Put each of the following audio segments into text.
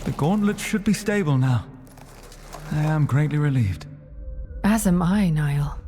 The gauntlet should be stable now. I am greatly relieved. As am I, Niall.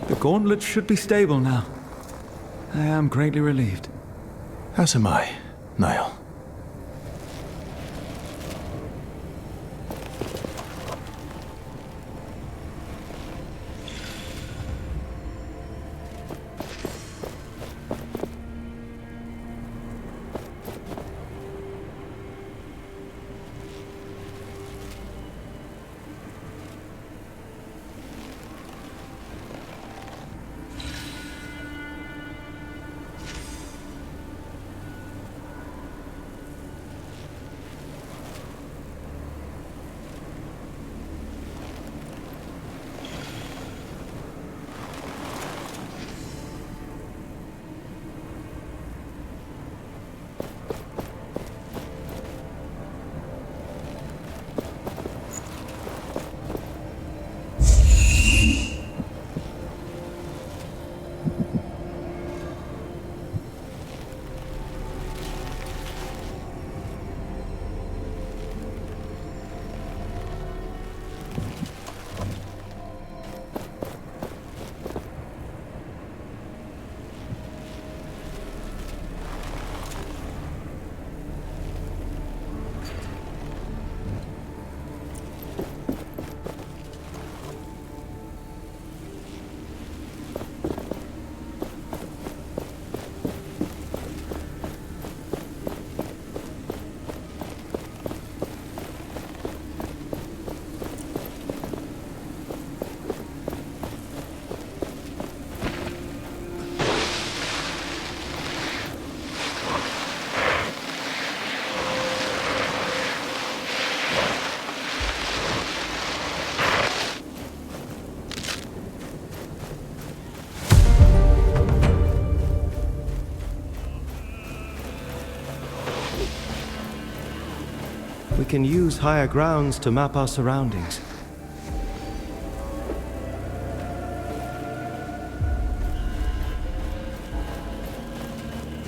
The gauntlet should be stable now. I am greatly relieved. As am I, Niall. We can use higher grounds to map our surroundings.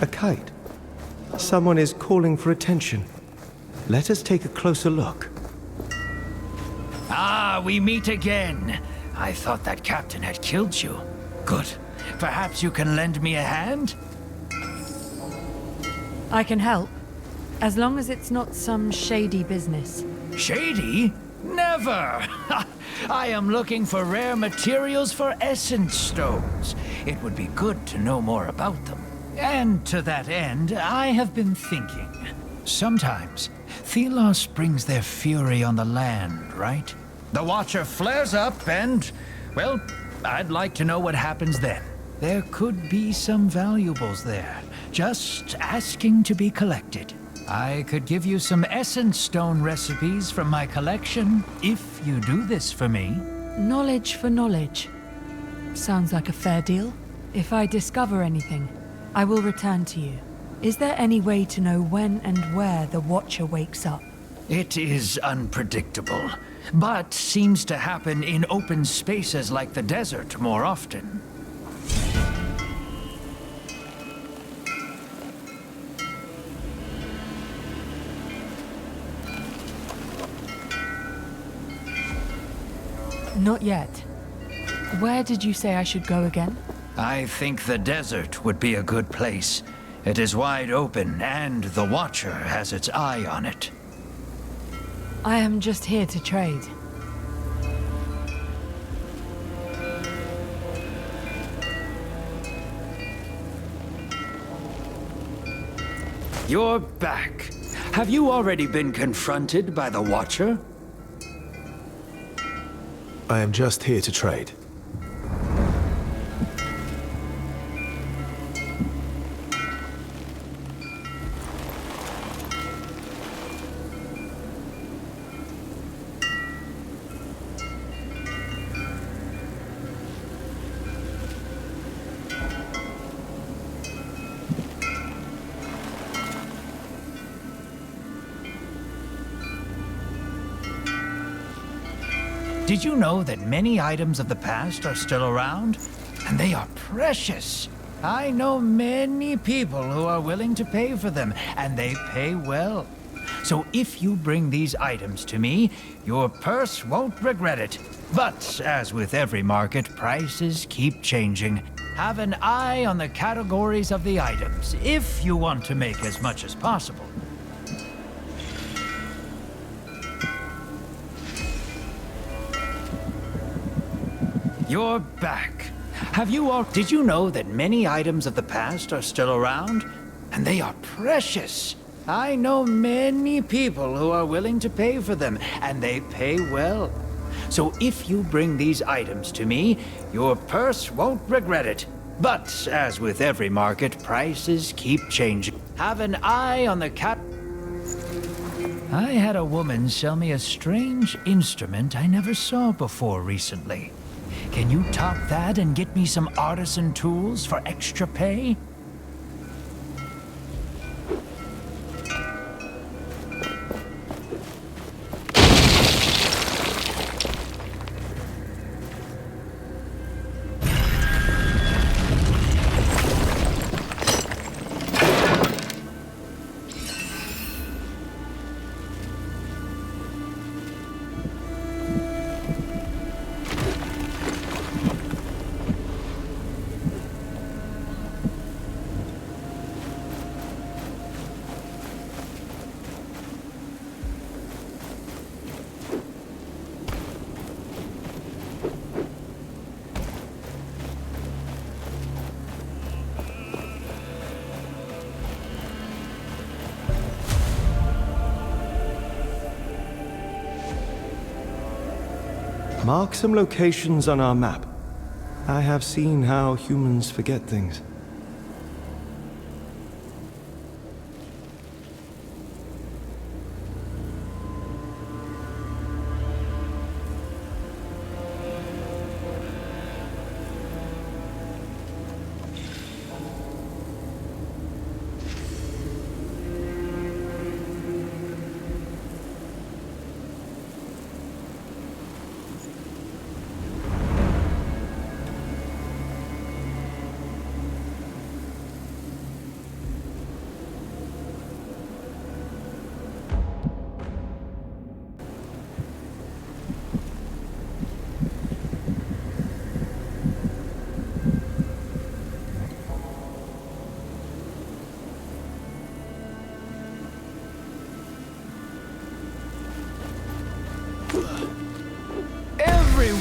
A kite. Someone is calling for attention. Let us take a closer look. Ah, we meet again. I thought that captain had killed you. Good. Perhaps you can lend me a hand? I can help, as long as it's not some shady business. Shady? Never! I am looking for rare materials for essence stones. It would be good to know more about them. And to that end, I have been thinking. Sometimes, Thelos brings their fury on the land, right? The Watcher flares up and, well, I'd like to know what happens then. There could be some valuables there, just asking to be collected. I could give you some essence stone recipes from my collection, if you do this for me. Knowledge for knowledge. Sounds like a fair deal. If I discover anything, I will return to you. Is there any way to know when and where the Watcher wakes up? It is unpredictable, but seems to happen in open spaces like the desert more often. Not yet. Where did you say I should go again? I think the desert would be a good place. It is wide open, and the Watcher has its eye on it. I am just here to trade. You're back. Have you already been confronted by the Watcher? I am just here to trade. Did you know that many items of the past are still around? And they are precious. I know many people who are willing to pay for them, and they pay well. So if you bring these items to me, your purse won't regret it. But as with every market, prices keep changing. Have an eye on the categories of the items, if you want to make as much as possible. You're back. Did you know that many items of the past are still around? And they are precious. I know many people who are willing to pay for them, and they pay well. So if you bring these items to me, your purse won't regret it. But as with every market, prices keep changing. Have an eye on the I had a woman sell me a strange instrument I never saw before recently. Can you top that and get me some artisan tools for extra pay? Mark some locations on our map. I have seen how humans forget things.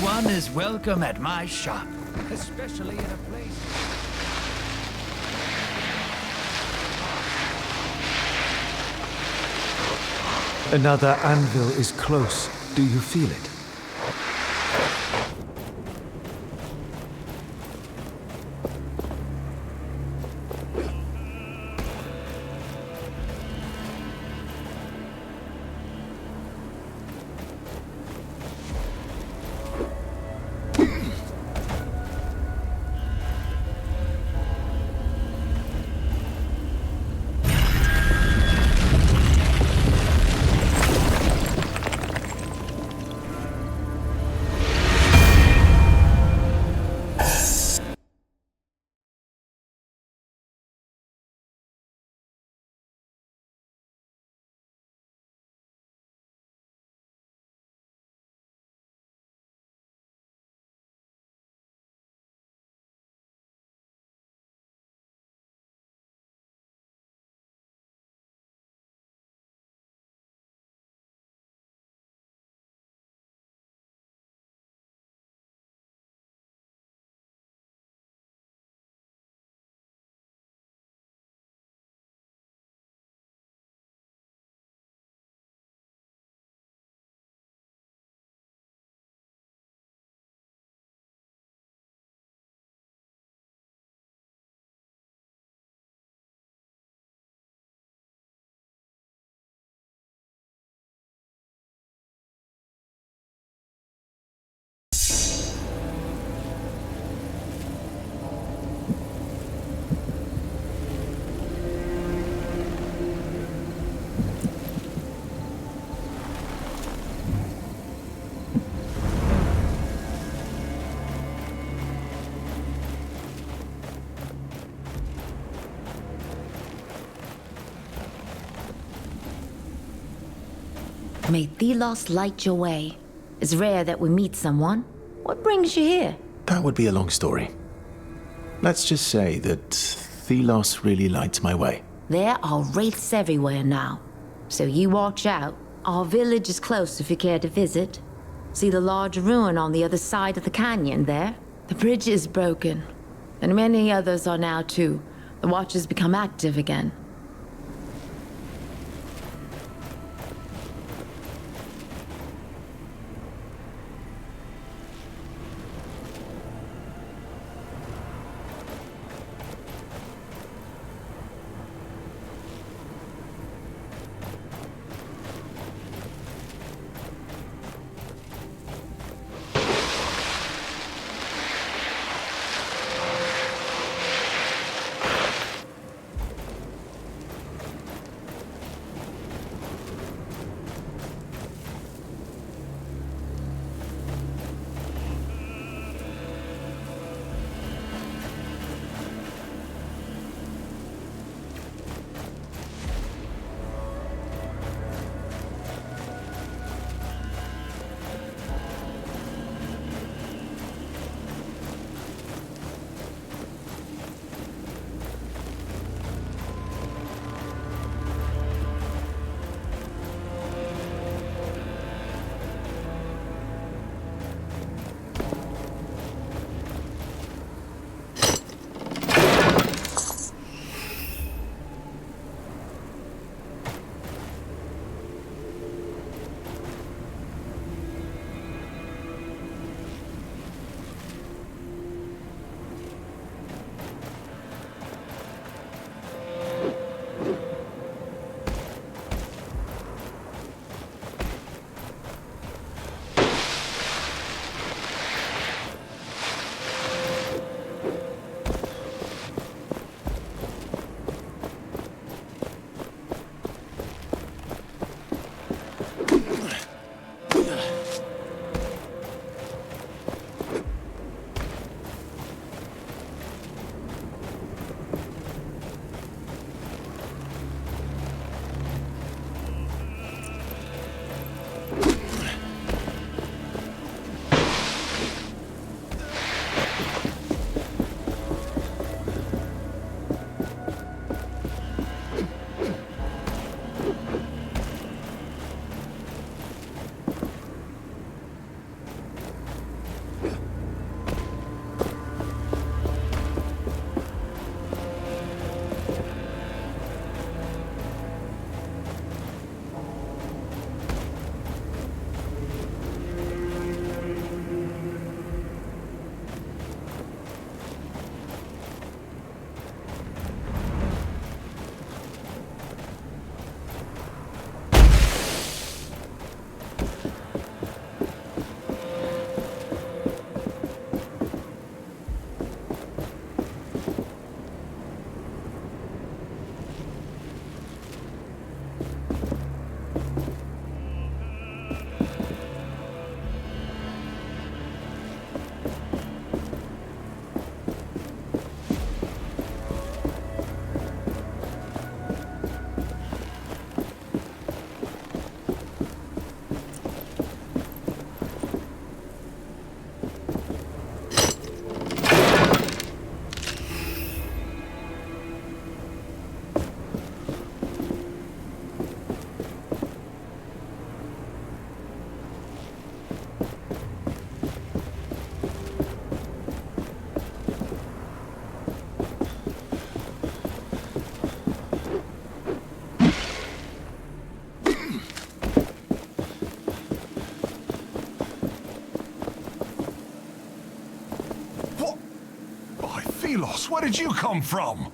Everyone is welcome at my shop, especially in a place... Another anvil is close. Do you feel it? May Thelos light your way. It's rare that we meet someone. What brings you here? That would be a long story. Let's just say that Thelos really lights my way. There are wraiths everywhere now. So you watch out. Our village is close if you care to visit. See the large ruin on the other side of the canyon there? The bridge is broken. And many others are now too. The watchers become active again. Philos, where did you come from?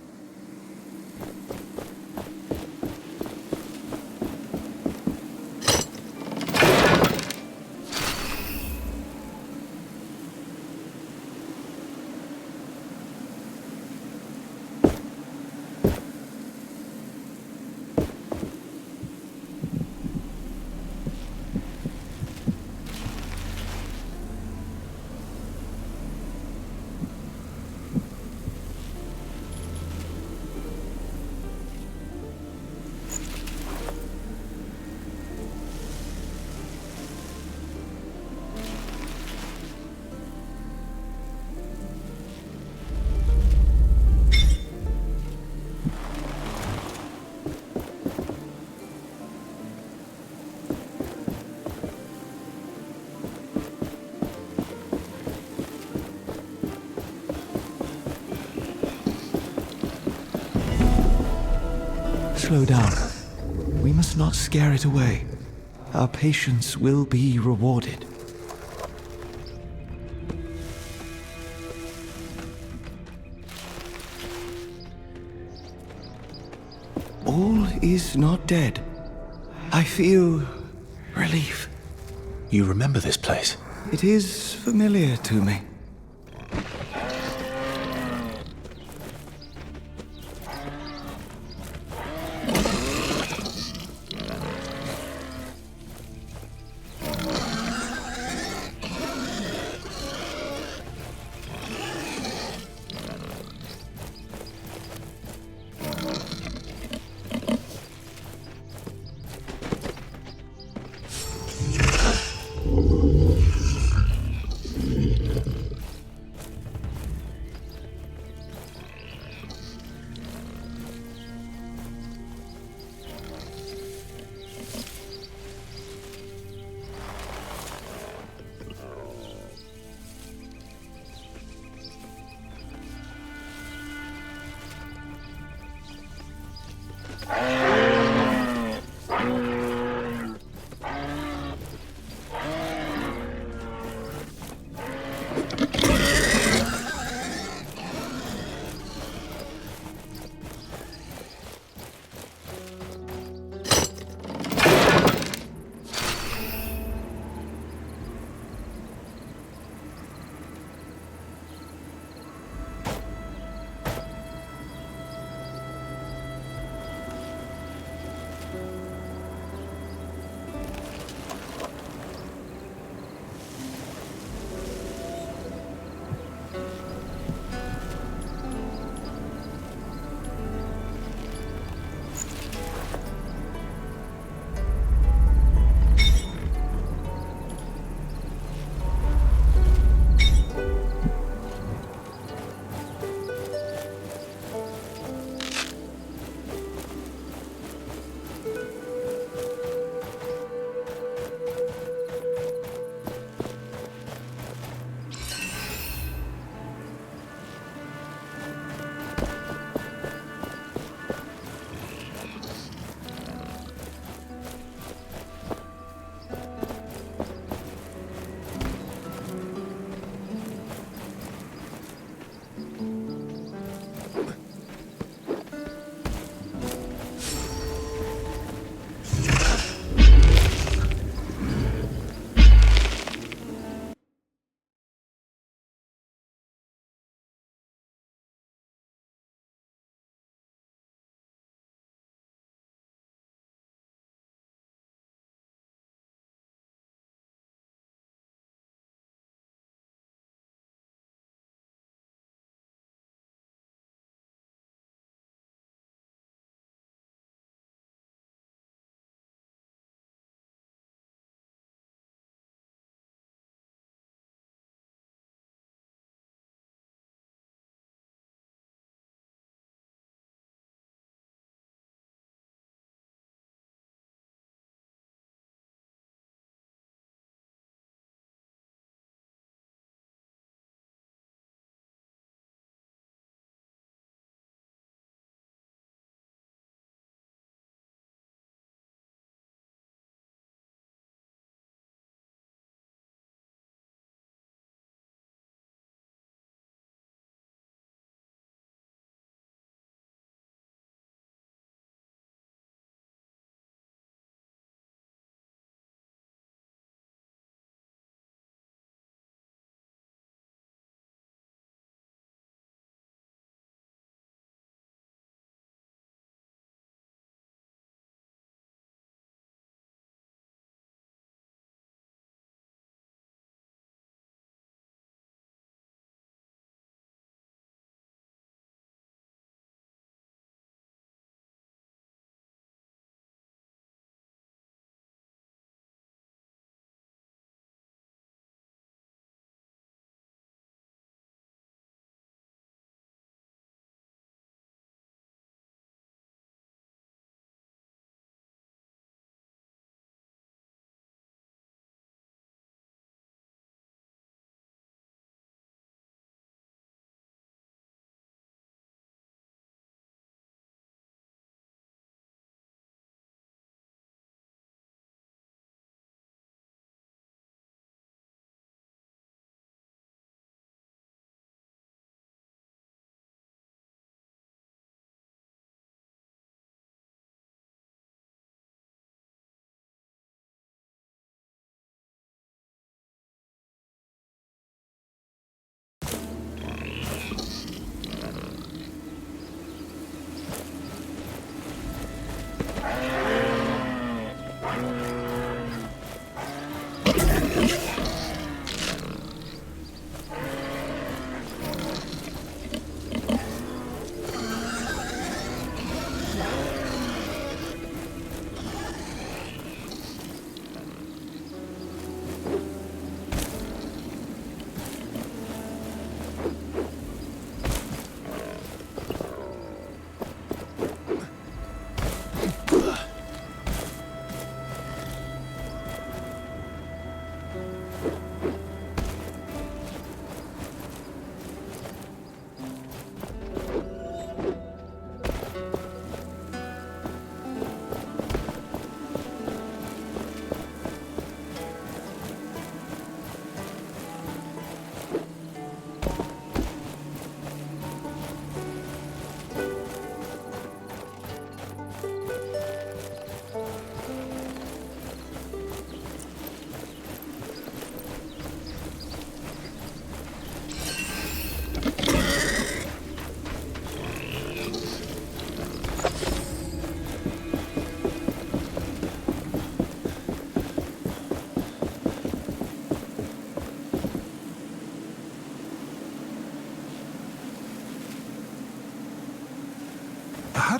Slow down. We must not scare it away. Our patience will be rewarded. All is not dead. I feel relief. You remember this place? It is familiar to me.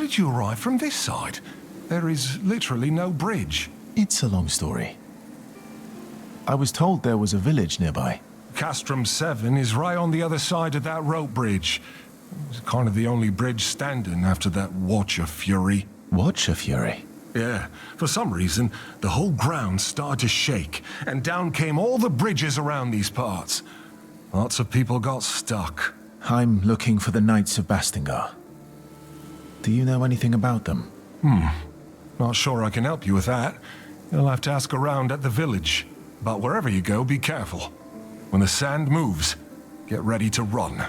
did you arrive from this side? There is literally no bridge. It's a long story. I was told there was a village nearby. Castrum 7 is right on the other side of that rope bridge. It's kind of the only bridge standing after that Watcher Fury. Watcher Fury? Yeah, for some reason, the whole ground started to shake, and down came all the bridges around these parts. Lots of people got stuck. I'm looking for the Knights of Bastingar. Do you know anything about them? Not sure I can help you with that. You'll have to ask around at the village. But wherever you go, be careful. When the sand moves, get ready to run.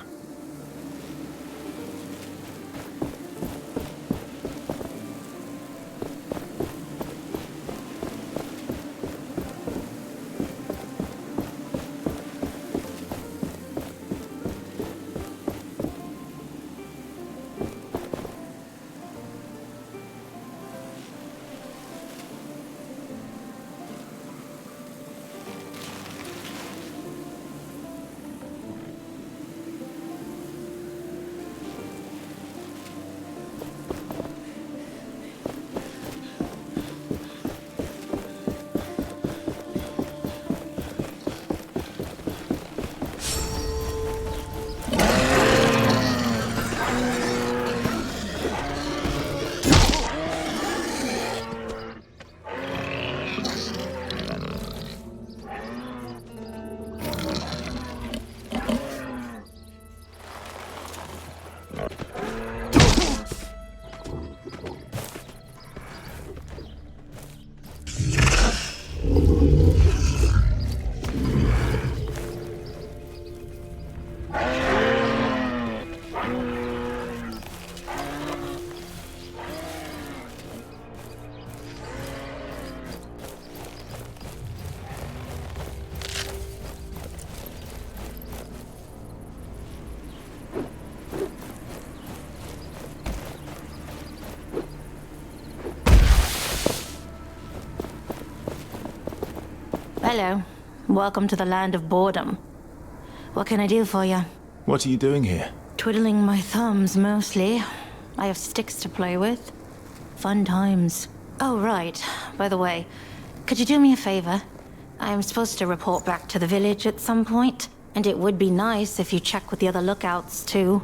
Hello. Welcome to the land of boredom. What can I do for you? What are you doing here? Twiddling my thumbs, mostly. I have sticks to play with. Fun times. Oh, right. By the way, could you do me a favor? I'm supposed to report back to the village at some point, and it would be nice if you check with the other lookouts, too.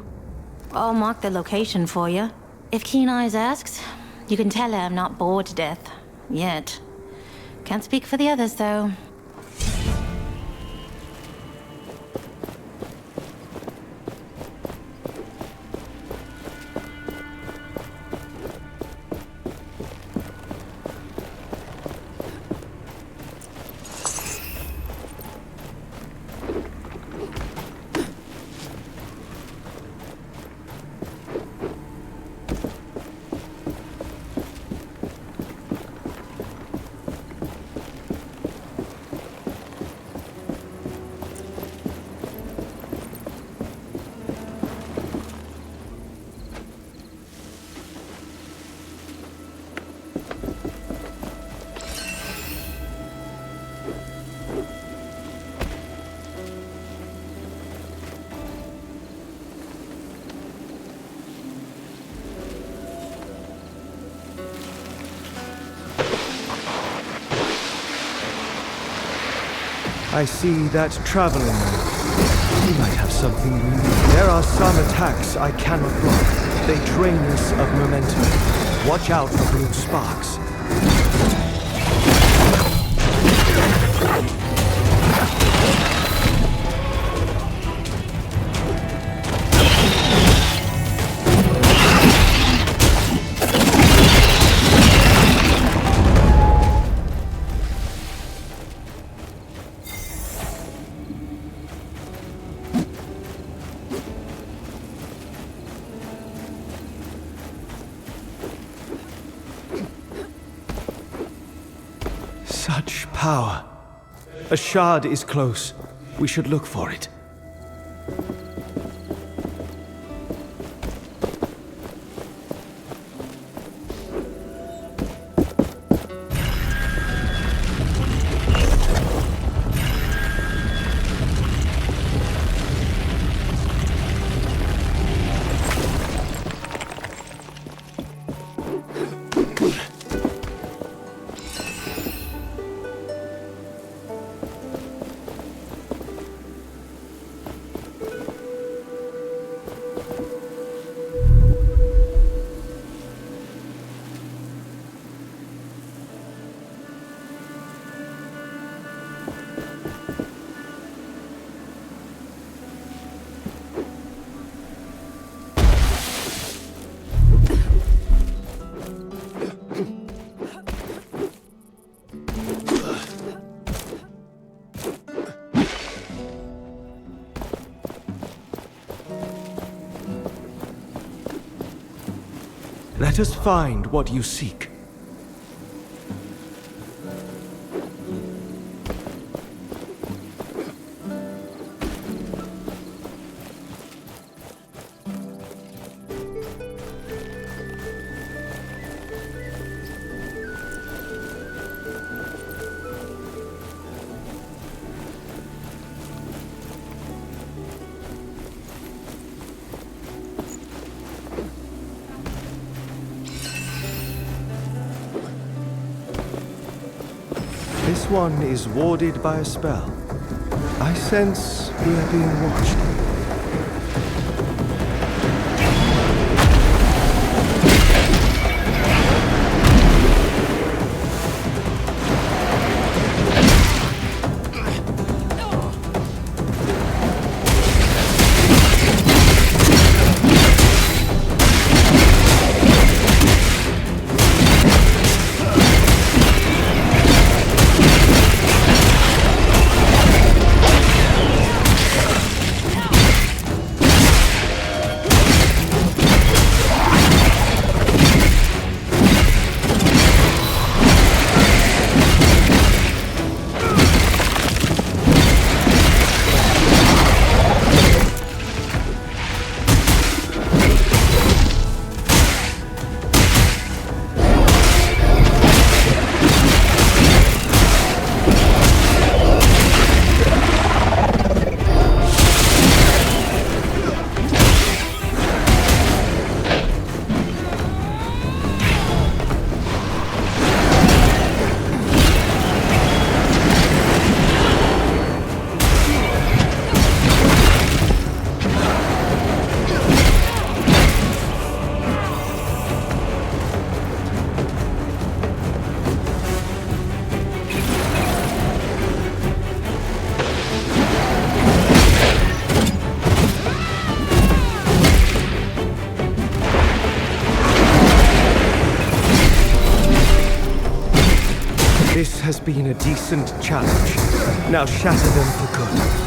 I'll mark the location for you. If Keen Eyes asks, you can tell her I'm not bored to death. Yet. Can't speak for the others, though. I see that traveling man. He might have something we need. There are some attacks I cannot block. They drain us of momentum. Watch out for blue sparks. Such power. A shard is close. We should look for it. Let us find what you seek. This one is warded by a spell. I sense we are being watched. This has been a decent challenge. Now shatter them for good.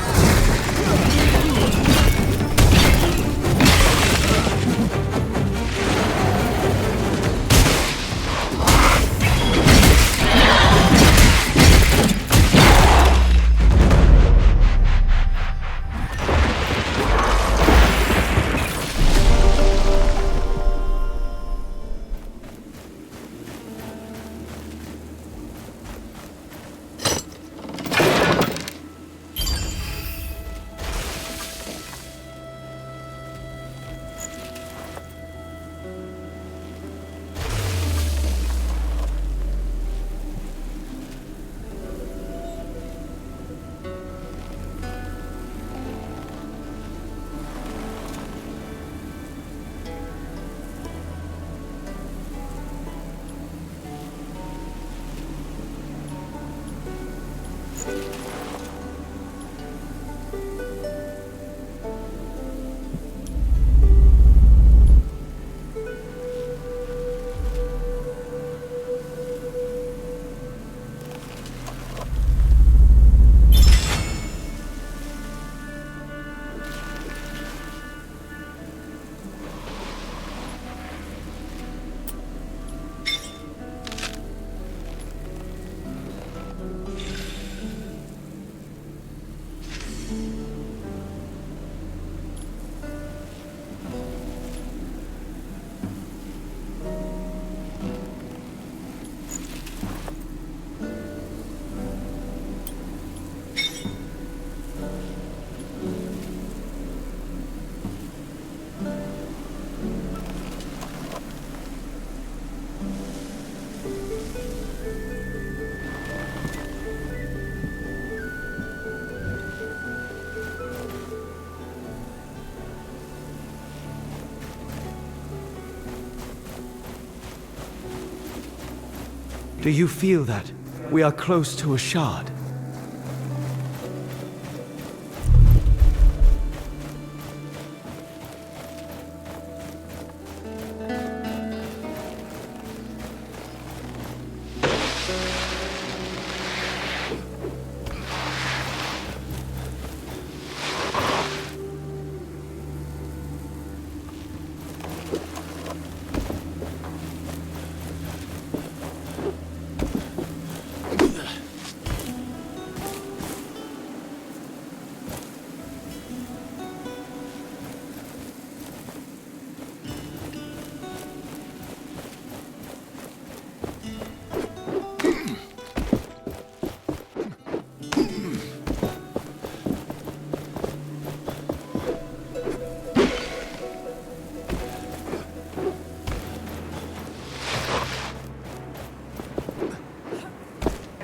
Do you feel that? We are close to a shard.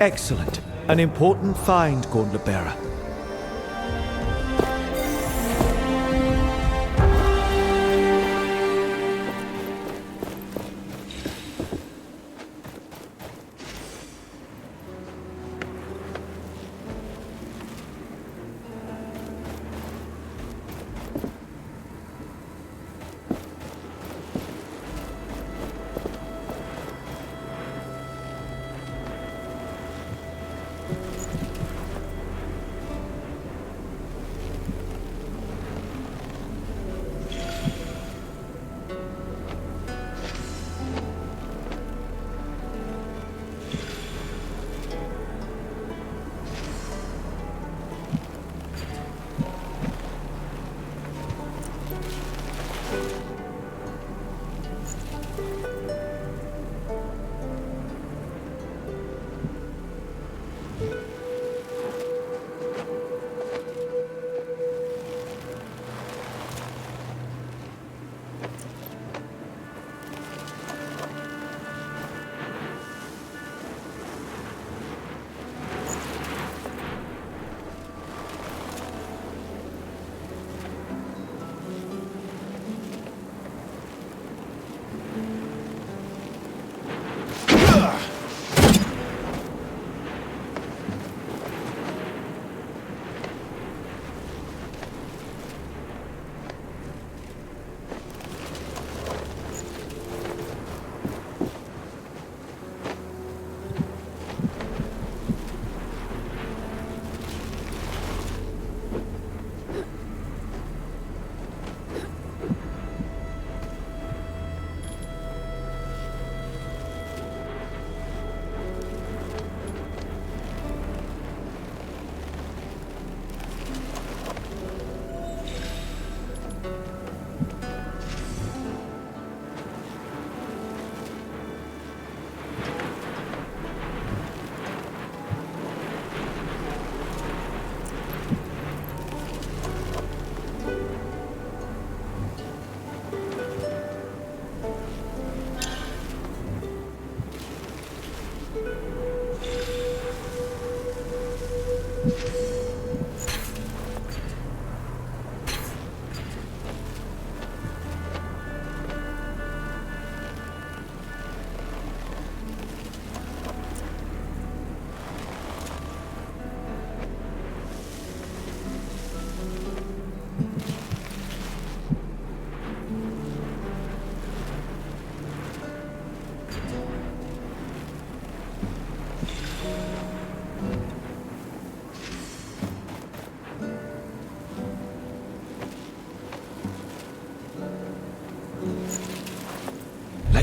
Excellent. An important find, Gauntlet Bearer.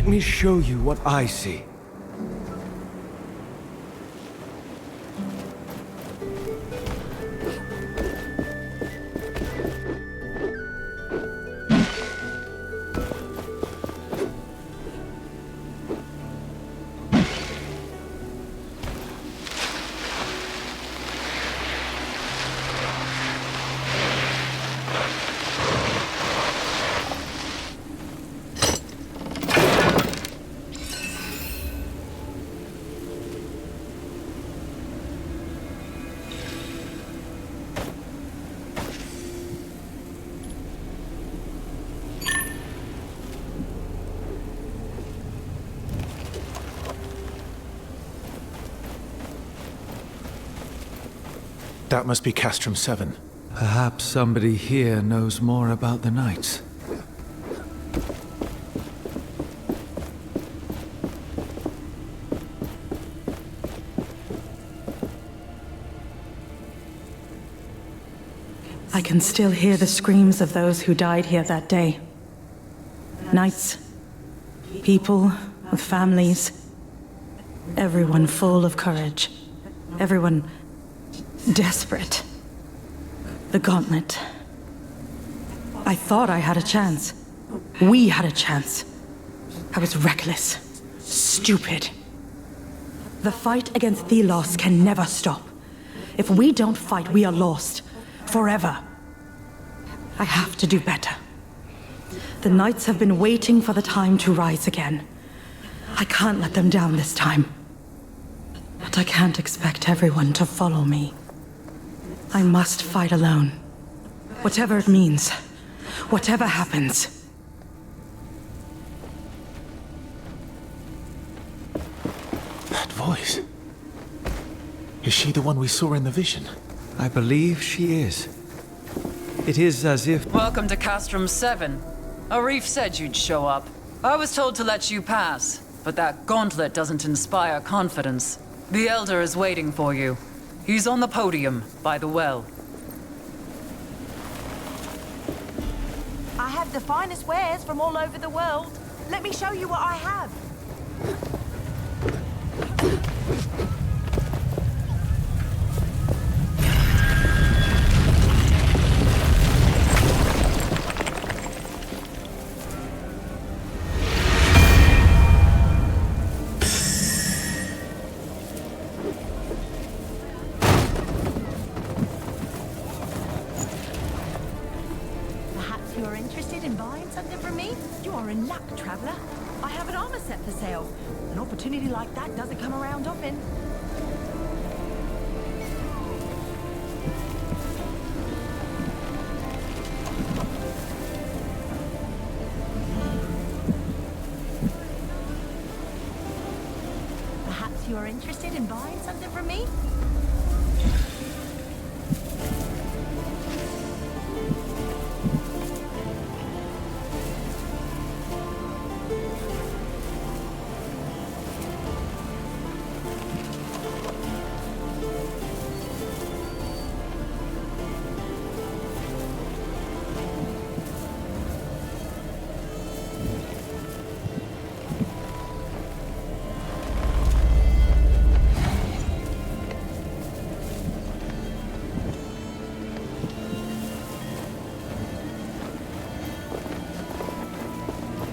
Let me show you what I see. That must be Castrum 7. Perhaps somebody here knows more about the knights. I can still hear the screams of those who died here that day. Knights, people with families, everyone full of courage, everyone desperate. The gauntlet. I thought I had a chance. We had a chance. I was reckless, stupid. The fight against Thelos can never stop. If we don't fight, we are lost. Forever. I have to do better. The knights have been waiting for the time to rise again. I can't let them down this time. But But I can't expect everyone to follow me. I must fight alone. Whatever it means. Whatever happens. That voice. Is she the one we saw in the vision? I believe she is. It is as if... Welcome to Castrum 7. Arif said you'd show up. I was told to let you pass, but that gauntlet doesn't inspire confidence. The Elder is waiting for you. He's on the podium, by the well. I have the finest wares from all over the world. Let me show you what I have. Perhaps you're interested in buying something from me? You are in luck, traveler. I have an armor set for sale. An opportunity like that doesn't come around often. Perhaps you're interested in buying something from me?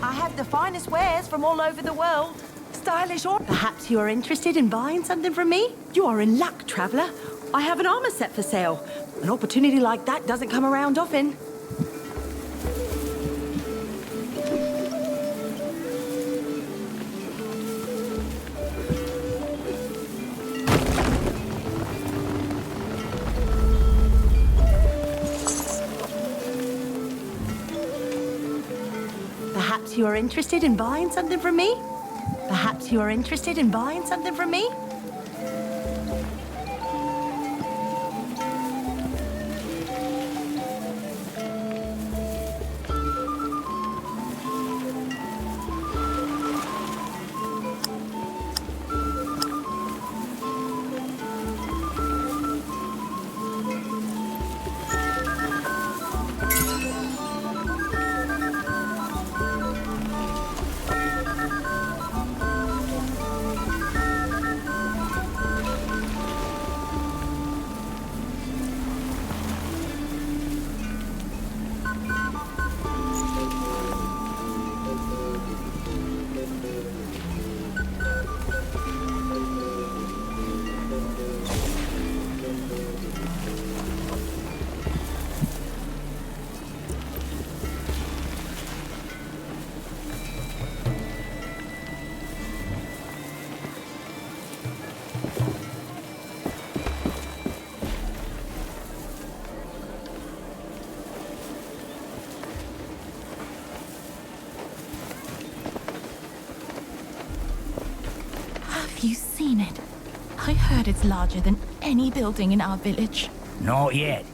I have the finest wares from all over the world. Stylish or... Perhaps you are interested in buying something from me? You are in luck, traveler. I have an armor set for sale. An opportunity like that doesn't come around often. Perhaps you are interested in buying something from me? Perhaps you are interested in buying something from me? Have you seen it? I heard it's larger than any building in our village. Not yet,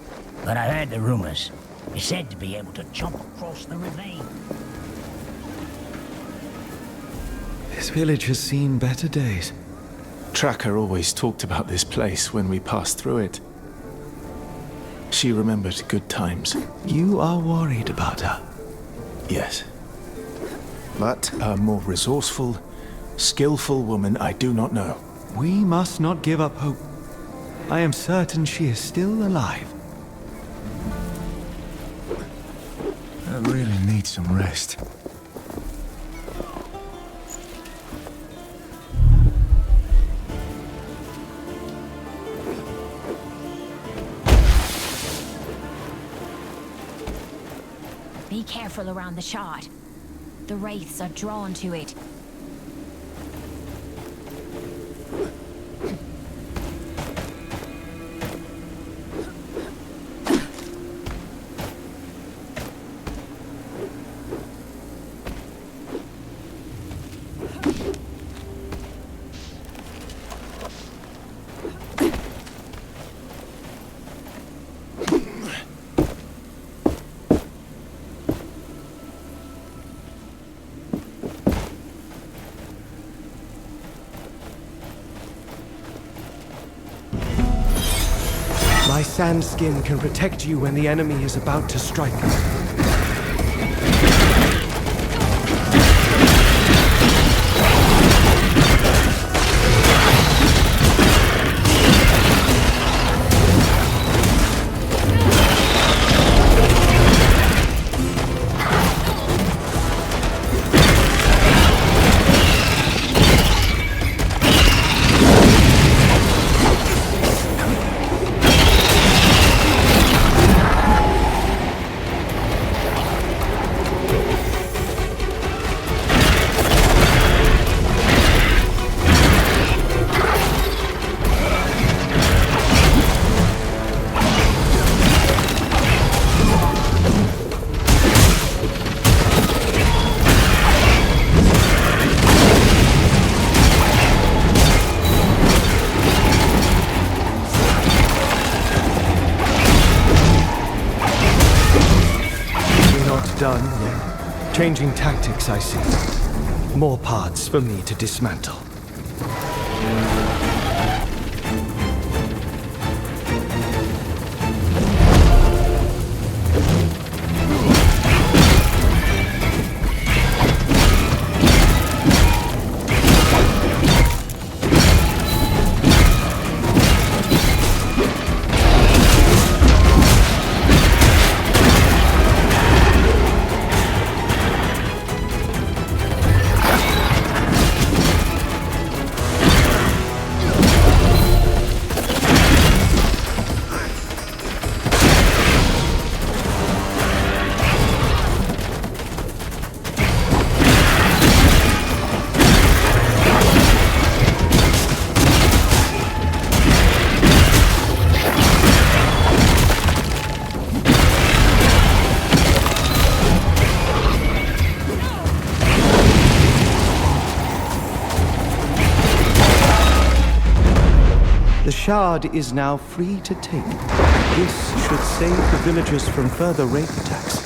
but I heard the rumors. It's said to be able to jump across the ravine. This village has seen better days. Tracker always talked about this place when we passed through it. She remembered good times. You are worried about her. Yes. But a more resourceful, skillful woman I do not know. We must not give up hope. I am certain she is still alive. I really need some rest. Be careful around the shard. The wraiths are drawn to it. My sand skin can protect you when the enemy is about to strike. Done yet. Changing tactics, I see. More parts for me to dismantle. The shard is now free to take. This should save the villagers from further wraith attacks.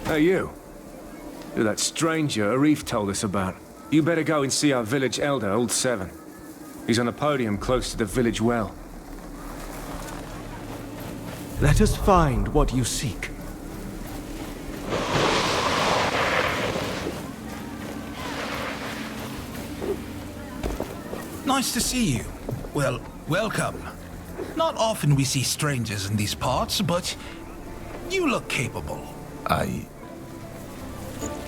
Hey, you. You're that stranger Arif told us about. You better go and see our village elder, Old Seven. He's on a podium close to the village well. Let us find what you seek. Nice to see you. Well, welcome. Not often we see strangers in these parts, but you look capable.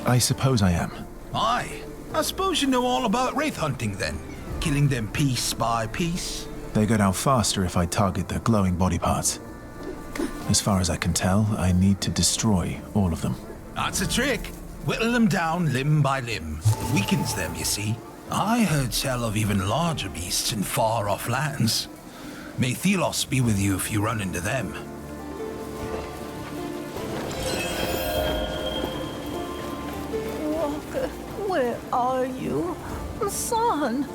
I suppose I am. Aye. I suppose you know all about wraith hunting then. Killing them piece by piece. They go down faster if I target their glowing body parts. As far as I can tell, I need to destroy all of them. That's a trick. Whittle them down limb by limb. It weakens them, you see. I heard tell of even larger beasts in far-off lands. May Thelos be with you if you run into them. Walker, where are you? Son?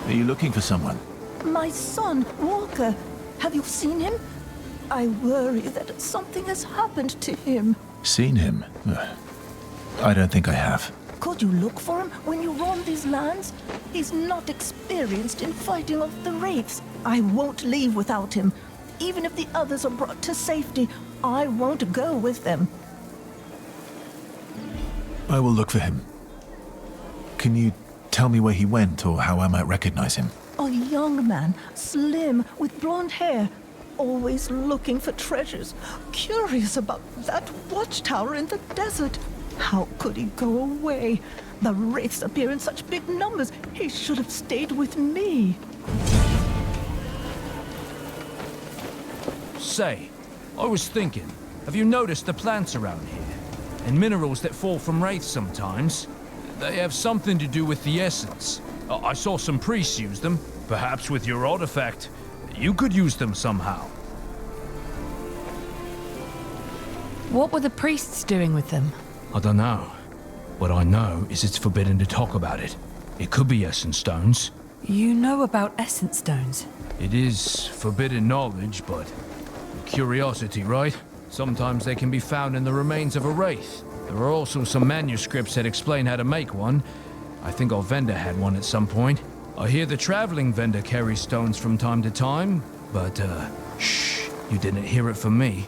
Are you looking for someone? My son, Walker. Have you seen him? I worry that something has happened to him. Seen him? I don't think I have. Could you look for him when you roam these lands? He's not experienced in fighting off the wraiths. I won't leave without him. Even if the others are brought to safety, I won't go with them. I will look for him. Can you tell me where he went or how I might recognize him? A young man, slim, with blonde hair, always looking for treasures, curious about that watchtower in the desert. How could he go away? The wraiths appear in such big numbers. He should have stayed with me. Say, I was thinking, have you noticed the plants around here? And minerals that fall from wraiths sometimes? They have something to do with the essence. I saw some priests use them. Perhaps with your artifact, you could use them somehow. What were the priests doing with them? I don't know. What I know is it's forbidden to talk about it. It could be essence stones. You know about essence stones? It is forbidden knowledge, but curiosity, right? Sometimes they can be found in the remains of a wraith. There are also some manuscripts that explain how to make one. I think our vendor had one at some point. I hear the traveling vendor carries stones from time to time, but shh, you didn't hear it from me.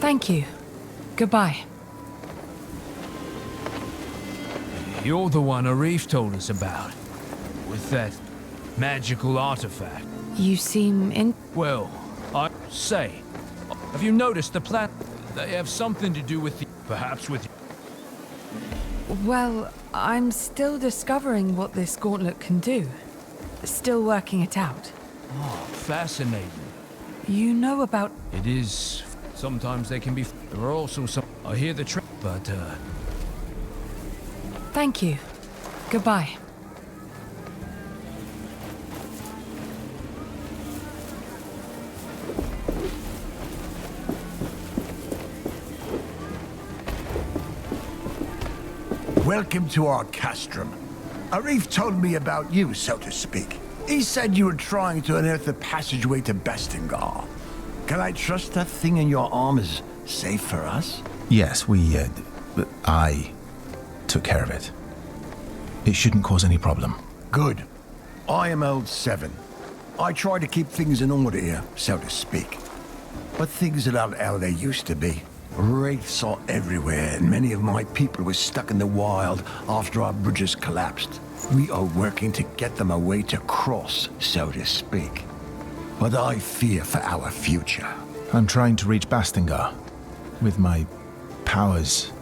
Thank you. Goodbye. You're the one Arif told us about, with that magical artifact. You seem in... Well, I say, have you noticed the plant? They have something to do with the... Perhaps with... Well, I'm still discovering what this gauntlet can do. Still working it out. Oh, fascinating. You know about... It is... Sometimes they can be... There are also some... I hear the but, Thank you. Goodbye. Welcome to our castrum. Arif told me about you, so to speak. He said you were trying to unearth the passageway to Bastingar. Can I trust that thing in your arm is safe for us? Yes, I took care of it. It shouldn't cause any problem. Good. I am old 7. I try to keep things in order here, so to speak. But things are not how they used to be. Wraiths are everywhere, and many of my people were stuck in the wild after our bridges collapsed. We are working to get them a way to cross, so to speak. But I fear for our future. I'm trying to reach Bastingar. With my powers,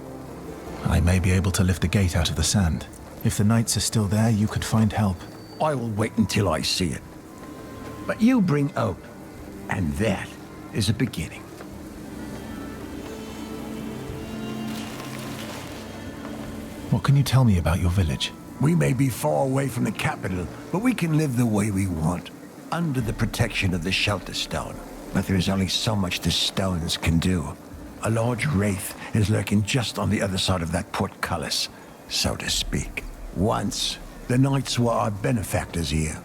I may be able to lift the gate out of the sand. If the knights are still there, you could find help. I will wait until I see it. But you bring hope, and that is a beginning. What can you tell me about your village? We may be far away from the capital, but we can live the way we want, under the protection of the shelter stone. But there is only so much the stones can do. A large wraith is lurking just on the other side of that portcullis, so to speak. Once, the knights were our benefactors here.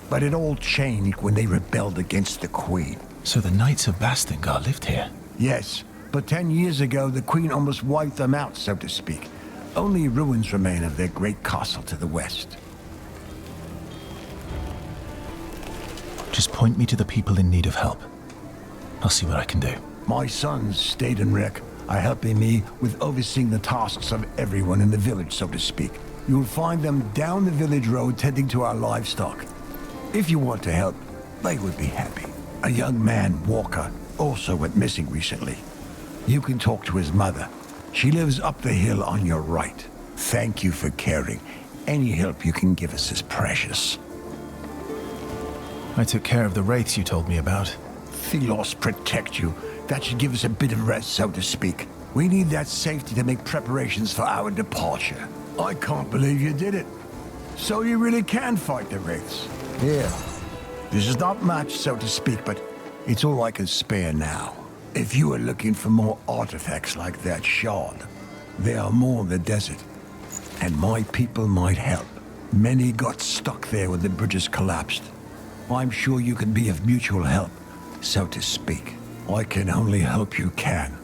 But it all changed when they rebelled against the Queen. So the Knights of Bastingar lived here? Yes, but 10 years ago, the Queen almost wiped them out, so to speak. Only ruins remain of their great castle to the west. Just point me to the people in need of help. I'll see what I can do. My sons stayed in Rek, are helping me with overseeing the tasks of everyone in the village, so to speak. You'll find them down the village road tending to our livestock. If you want to help, they would be happy. A young man, Walker, also went missing recently. You can talk to his mother. She lives up the hill on your right. Thank you for caring. Any help you can give us is precious. I took care of the wraiths you told me about. Thelos protect you. That should give us a bit of rest, so to speak. We need that safety to make preparations for our departure. I can't believe you did it. So you really can fight the wraiths? Yeah. This is not much, so to speak, but it's all I can spare now. If you are looking for more artifacts like that shard, there are more in the desert. And my people might help. Many got stuck there when the bridges collapsed. I'm sure you can be of mutual help, so to speak. I can only hope you can.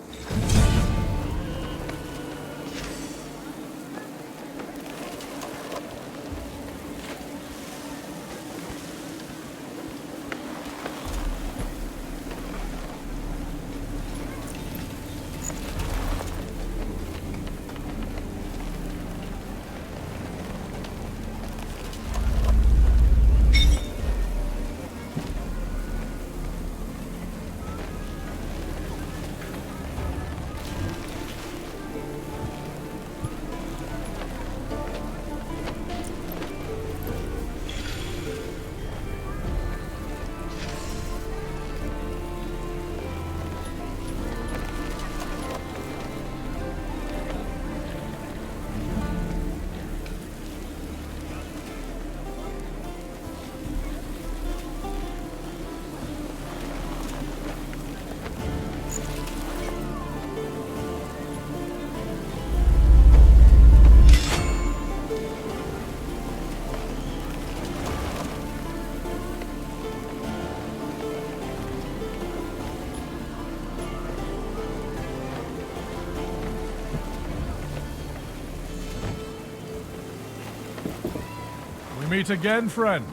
meet again, friend.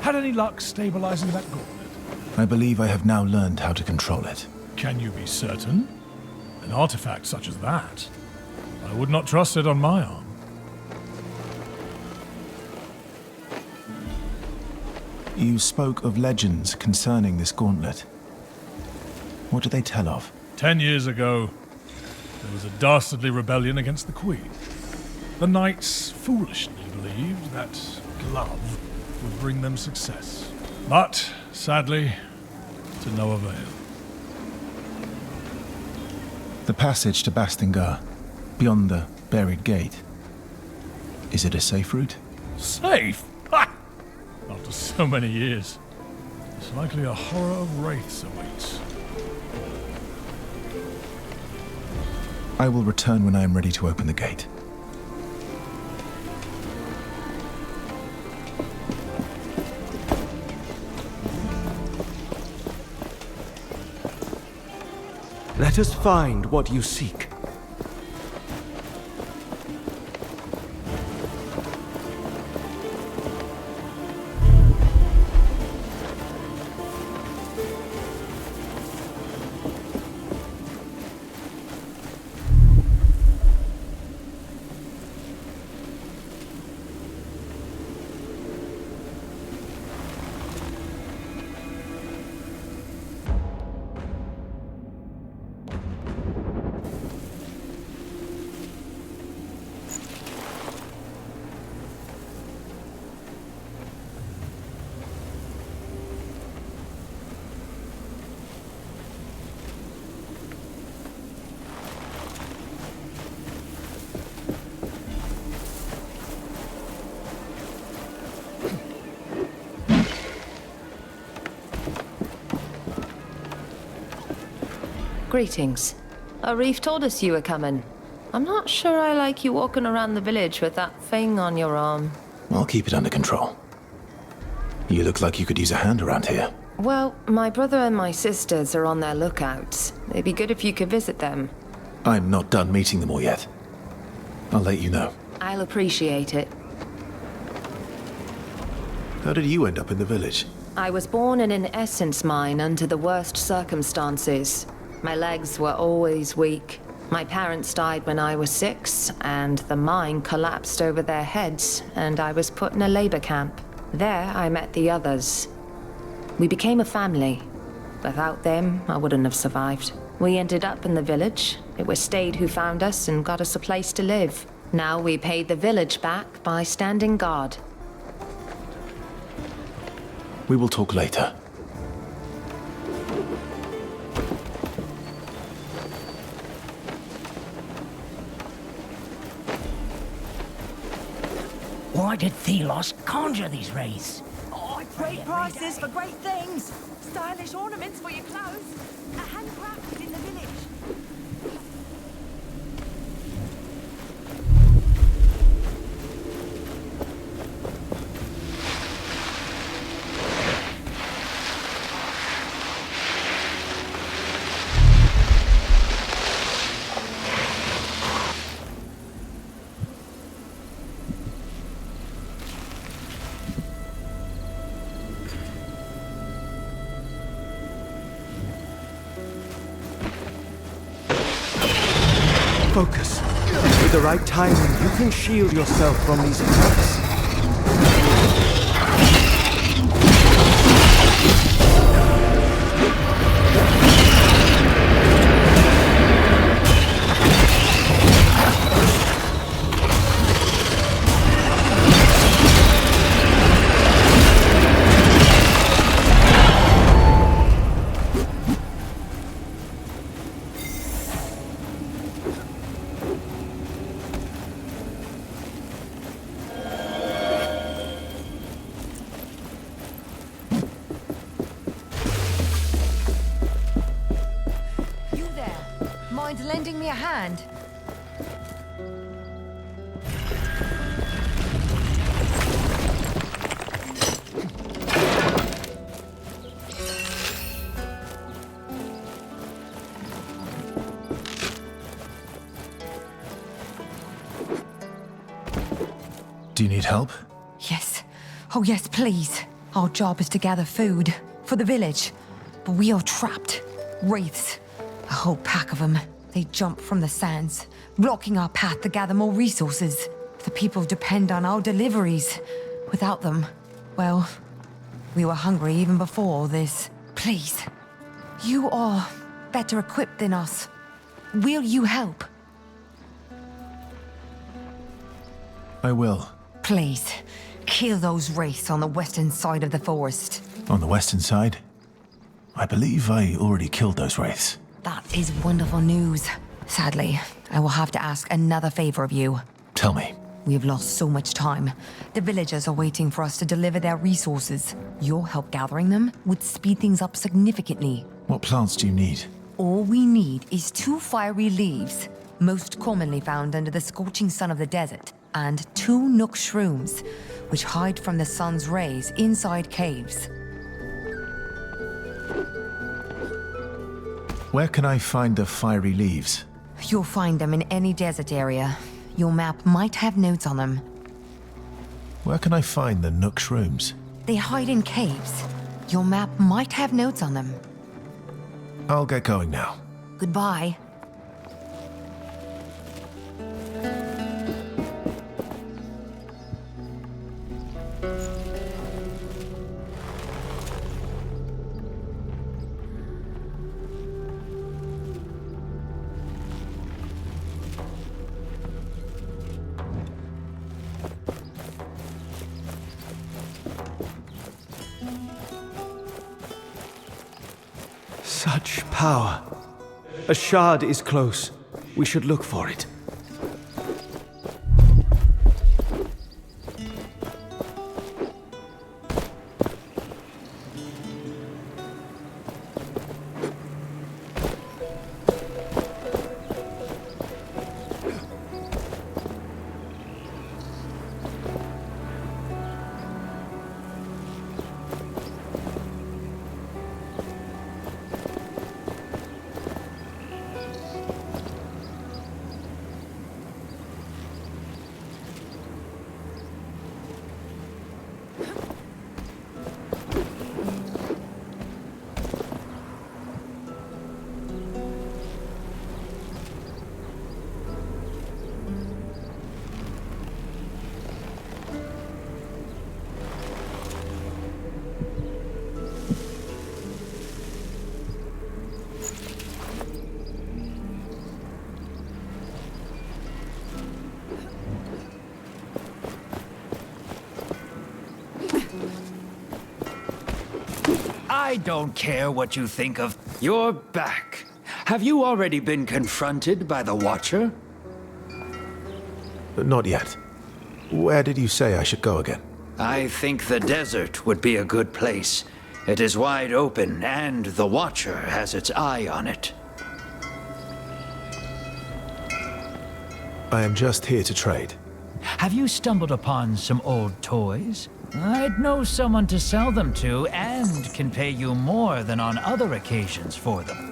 Had any luck stabilizing that gauntlet? I believe I have now learned how to control it. Can you be certain? An artifact such as that, I would not trust it on my arm. You spoke of legends concerning this gauntlet. What do they tell of? 10 years ago, there was a dastardly rebellion against the Queen. The knights foolishly believed that glove would bring them success. But, sadly, to no avail. The passage to Bastingar, beyond the buried gate. Is it a safe route? Safe? Ha! After so many years, it's likely a horror of wraiths awaits. I will return when I am ready to open the gate. Let us find what you seek. Greetings. Arif told us you were coming. I'm not sure I like you walking around the village with that thing on your arm. I'll keep it under control. You look like you could use a hand around here. Well, my brother and my sisters are on their lookouts. It'd be good if you could visit them. I'm not done meeting them all yet. I'll let you know. I'll appreciate it. How did you end up in the village? I was born in an essence mine under the worst circumstances. My legs were always weak. My parents died when I was 6, and the mine collapsed over their heads, and I was put in a labor camp. There, I met the others. We became a family. Without them, I wouldn't have survived. We ended up in the village. It was Stade who found us and got us a place to live. Now we paid the village back by standing guard. We will talk later. Why did Thelos conjure these wraiths? Oh, great prices for great things. Stylish ornaments for your clothes. Handcrafted in the village. Focus. With the right timing, you can shield yourself from these attacks. Mind lending me a hand? Do you need help? Yes. Oh yes, please. Our job is to gather food for the village. But we are trapped. Wraiths. A whole pack of them. They jump from the sands, blocking our path to gather more resources. The people depend on our deliveries. Without them, well, we were hungry even before all this. Please, you are better equipped than us. Will you help? I will. Please, kill those wraiths on the western side of the forest. On the western side? I believe I already killed those wraiths. That is wonderful news. Sadly, I will have to ask another favor of you. Tell me. We have lost so much time. The villagers are waiting for us to deliver their resources. Your help gathering them would speed things up significantly. What plants do you need? All we need is 2 fiery leaves, most commonly found under the scorching sun of the desert, and 2 nook shrooms, which hide from the sun's rays inside caves. Where can I find the fiery leaves? You'll find them in any desert area. Your map might have notes on them. Where can I find the nook shrooms? They hide in caves. Your map might have notes on them. I'll get going now. Goodbye. Such power. A shard is close. We should look for it. I don't care what you think of. You're back. Have you already been confronted by the Watcher? Not yet. Where did you say I should go again? I think the desert would be a good place. It is wide open, and the Watcher has its eye on it. I am just here to trade. Have you stumbled upon some old toys? I'd know someone to sell them to, and can pay you more than on other occasions for them.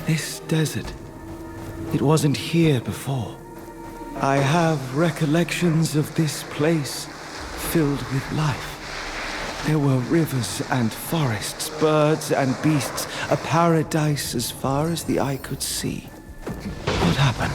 This desert, it wasn't here before. I have recollections of this place filled with life. There were rivers and forests, birds and beasts, a paradise as far as the eye could see. What happened?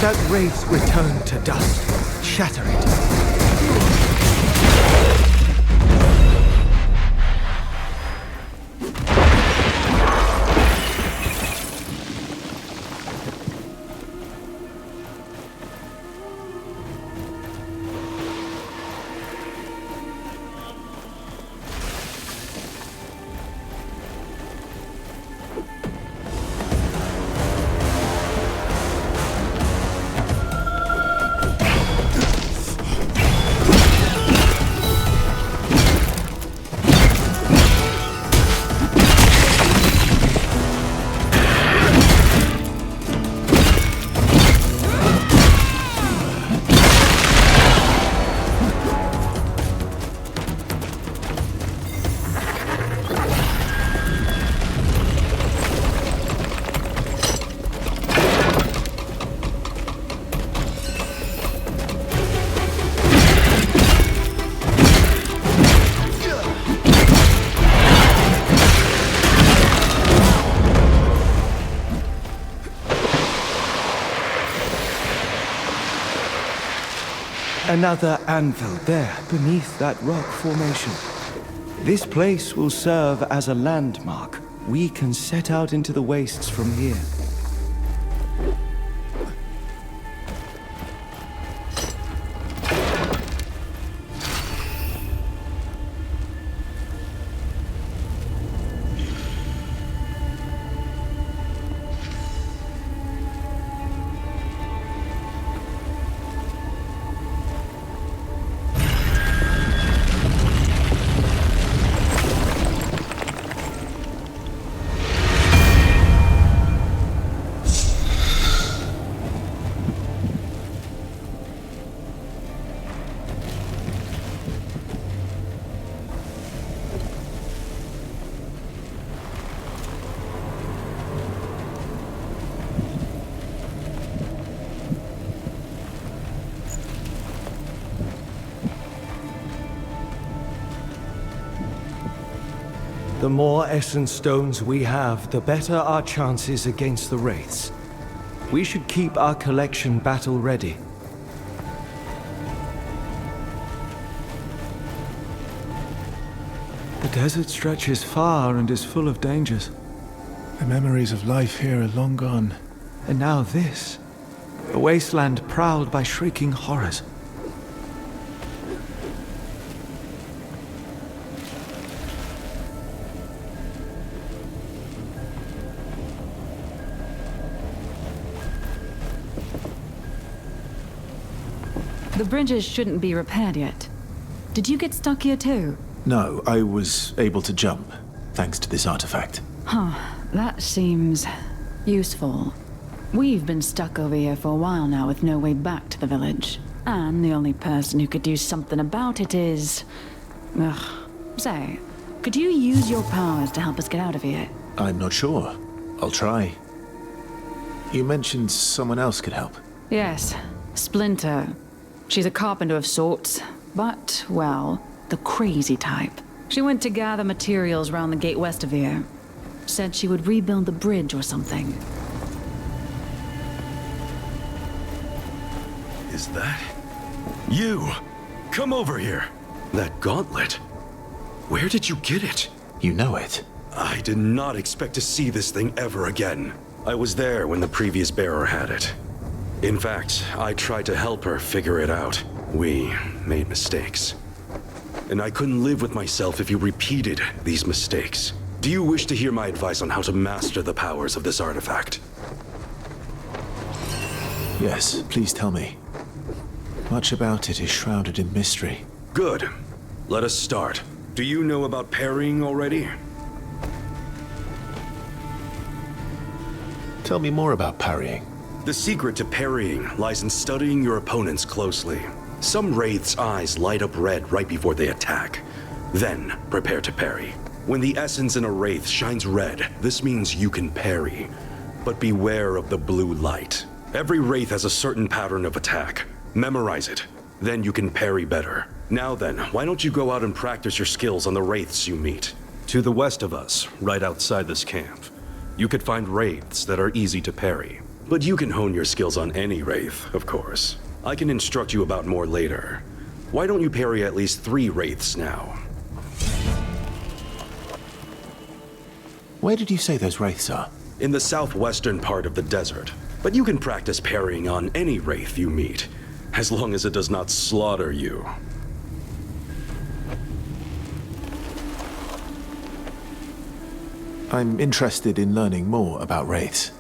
that wraith return to dust. Shatter it. Another anvil there, beneath that rock formation. This place will serve as a landmark. We can set out into the wastes from here. The more essence stones we have, the better our chances against the wraiths. We should keep our collection battle ready. The desert stretches far and is full of dangers. The memories of life here are long gone. And now this, a wasteland prowled by shrieking horrors. The bridges shouldn't be repaired yet. Did you get stuck here too? No, I was able to jump, thanks to this artifact. Huh, that seems useful. We've been stuck over here for a while now with no way back to the village. And the only person who could do something about it is... Ugh. Say, could you use your powers to help us get out of here? I'm not sure. I'll try. You mentioned someone else could help. Yes, Splinter. She's a carpenter of sorts, but, well, the crazy type. She went to gather materials around the gate west of here. Said she would rebuild the bridge or something. Is that... you? Come over here. That gauntlet. Where did you get it? You know it. I did not expect to see this thing ever again. I was there when the previous bearer had it. In fact, I tried to help her figure it out. We made mistakes. And I couldn't live with myself if you repeated these mistakes. Do you wish to hear my advice on how to master the powers of this artifact? Yes, please tell me. Much about it is shrouded in mystery. Good. Let us start. Do you know about parrying already? Tell me more about parrying. The secret to parrying lies in studying your opponents closely. Some wraiths' eyes light up red right before they attack. Then, prepare to parry. When the essence in a wraith shines red, this means you can parry. But beware of the blue light. Every wraith has a certain pattern of attack. Memorize it. Then you can parry better. Now then, why don't you go out and practice your skills on the wraiths you meet? To the west of us, right outside this camp, you could find wraiths that are easy to parry. But you can hone your skills on any wraith, of course. I can instruct you about more later. Why don't you parry at least 3 wraiths now? Where did you say those wraiths are? In the southwestern part of the desert. But you can practice parrying on any wraith you meet, as long as it does not slaughter you. I'm interested in learning more about wraiths.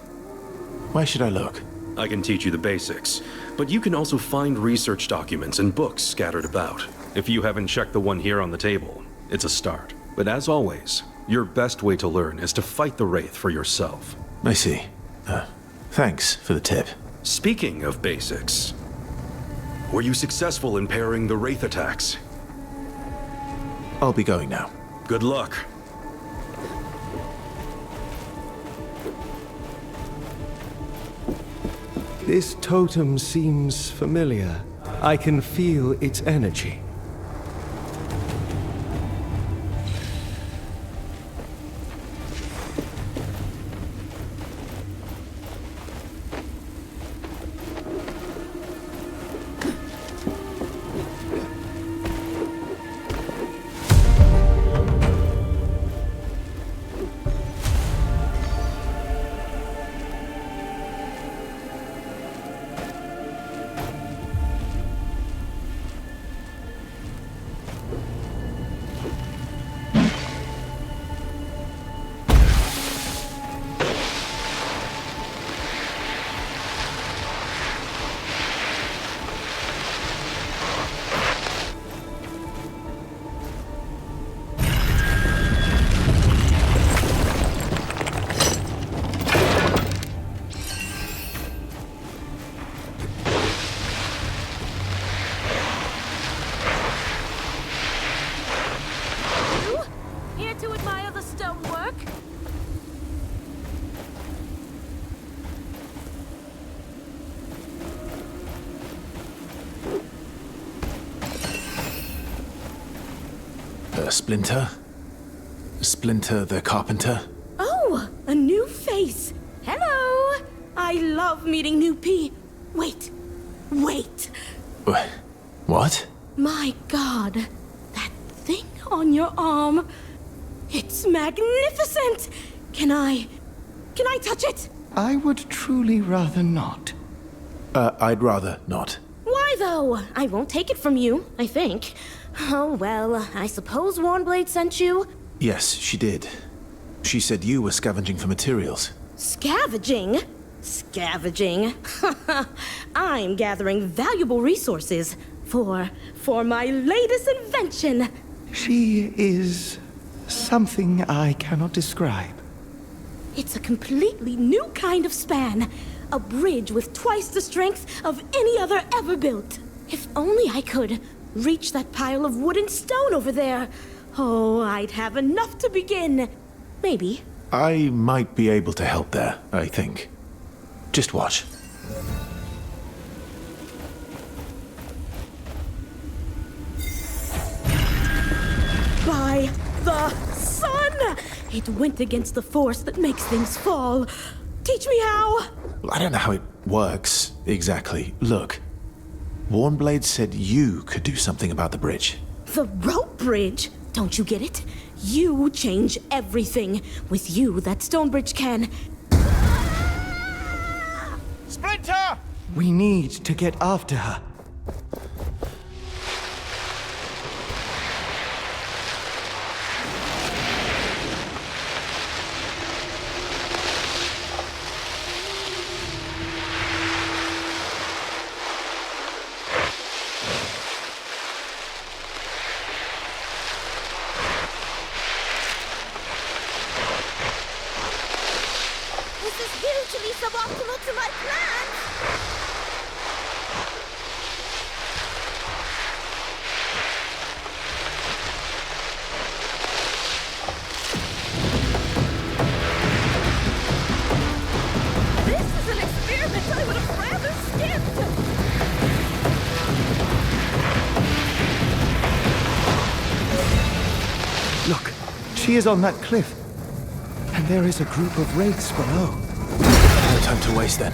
Where should I look? I can teach you the basics, but you can also find research documents and books scattered about. If you haven't checked the one here on the table, it's a start. But as always, your best way to learn is to fight the wraith for yourself. I see. Thanks for the tip. Speaking of basics, were you successful in parrying the wraith attacks? I'll be going now. Good luck. This totem seems familiar. I can feel its energy. Splinter? Splinter the carpenter? Oh, a new face. Hello. I love meeting new Wait. What? My God, that thing on your arm. It's magnificent. Can I touch it? I would truly rather not. I'd rather not. Why, though? I won't take it from you, I think. Oh, well, I suppose Warnblade sent you? Yes, she did. She said you were scavenging for materials. Scavenging? Scavenging? I'm gathering valuable resources for my latest invention. She is something I cannot describe. It's a completely new kind of span. A bridge with twice the strength of any other ever built. If only I could reach that pile of wood and stone over there. Oh, I'd have enough to begin. Maybe. I might be able to help there, I think. Just watch. By the sun! It went against the force that makes things fall. Teach me how. I don't know how it works, exactly. Look. Warnblade said you could do something about the bridge. The rope bridge? Don't you get it? You change everything. With you, that stone bridge can... Splinter! We need to get after her. Suboptimal to my plans! This is an experiment I would have rather skipped! Look, she is on that cliff. And there is a group of wraiths below. time to waste then.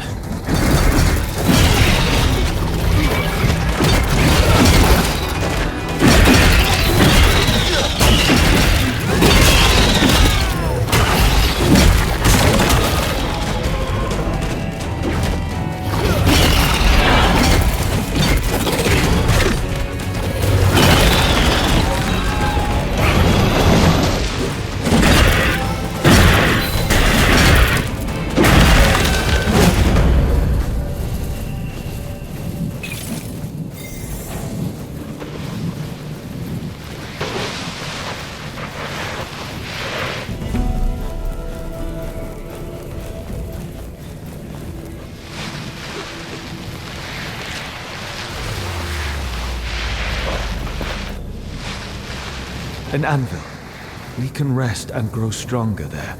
An anvil. We can rest and grow stronger there.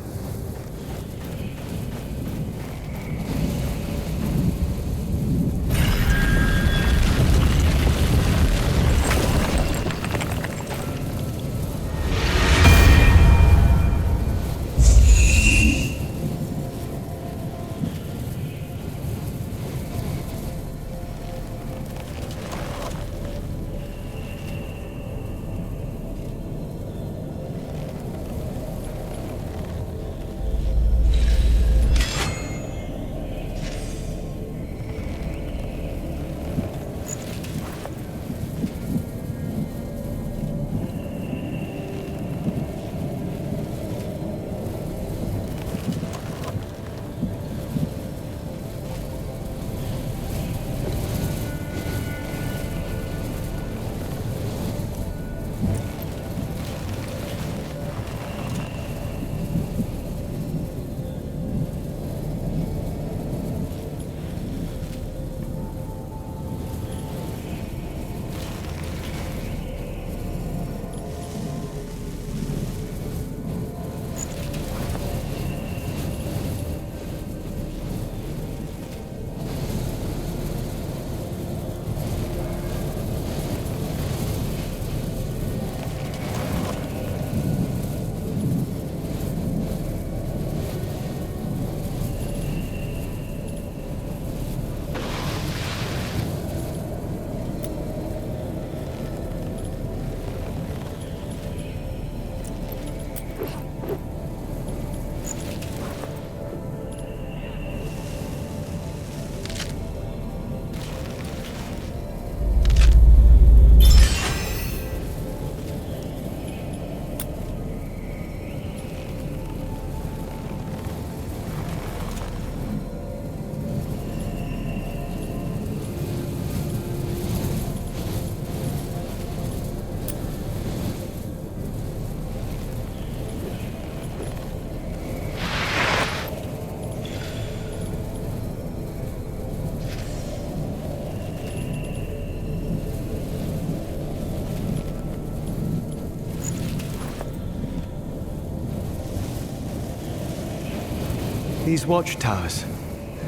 These watchtowers,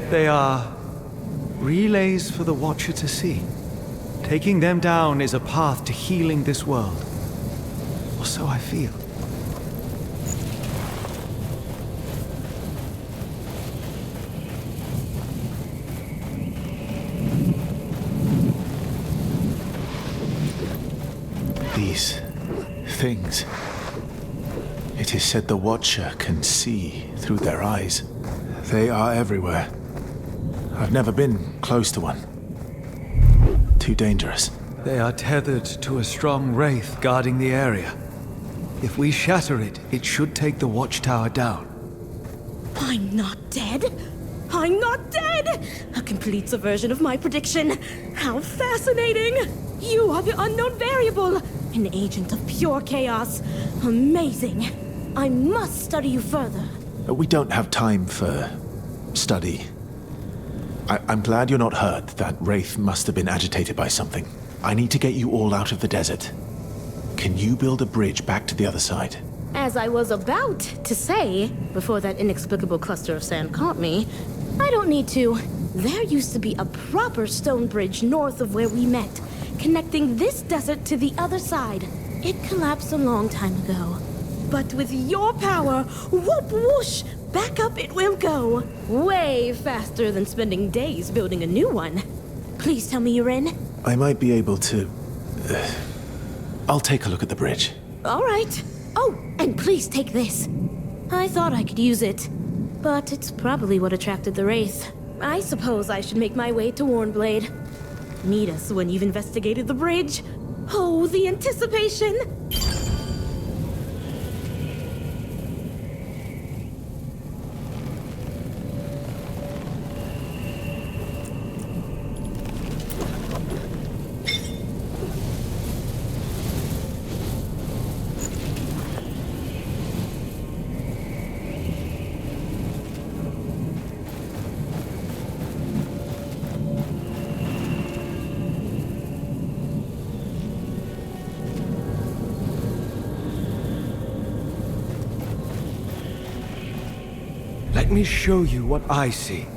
they are relays for the Watcher to see. Taking them down is a path to healing this world. Or so I feel. These things. It is said the Watcher can see through their eyes. They are everywhere. I've never been close to one. Too dangerous. They are tethered to a strong wraith guarding the area. If we shatter it, it should take the watchtower down. I'm not dead. I'm not dead! A complete subversion of my prediction. How fascinating! You are the unknown variable, an agent of pure chaos. Amazing. I must study you further. We don't have time for study. I'm glad you're not hurt. That wraith must have been agitated by something. I need to get you all out of the desert. Can you build a bridge back to the other side? As I was about to say, before that inexplicable cluster of sand caught me, I don't need to. There used to be a proper stone bridge north of where we met, connecting this desert to the other side. It collapsed a long time ago. But with your power, whoop whoosh, back up it will go. Way faster than spending days building a new one. Please tell me you're in. I might be able to... I'll take a look at the bridge. All right. Oh, and please take this. I thought I could use it, but it's probably what attracted the Wraith. I suppose I should make my way to Warnblade. Meet us when you've investigated the bridge. Oh, the anticipation! Let me show you what I see.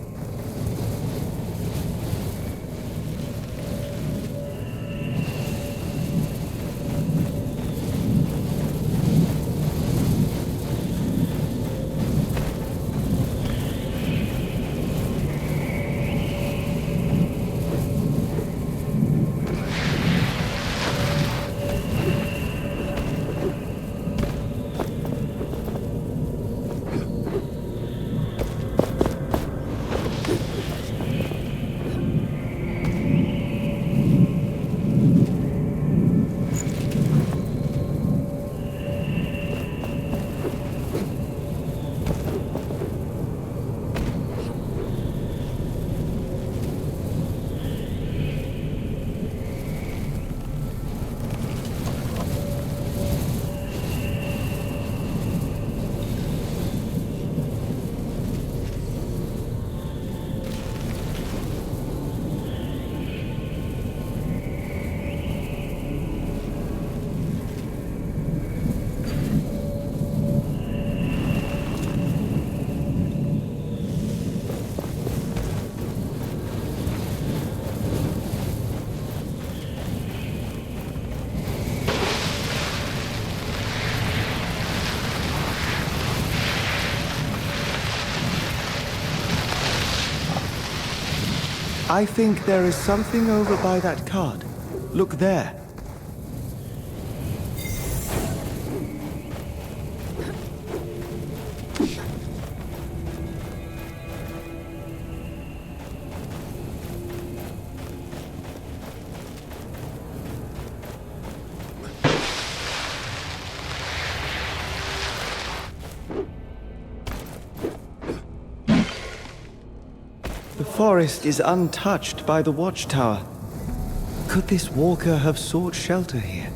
I think there is something over by that cart. Look there. The forest is untouched by the watchtower. Could this walker have sought shelter here?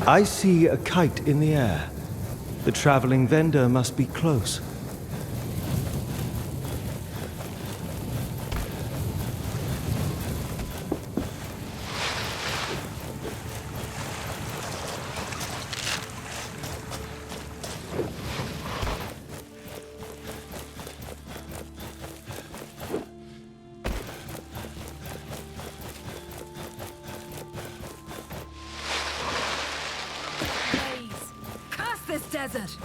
I see a kite in the air. The traveling vendor must be close. Desert.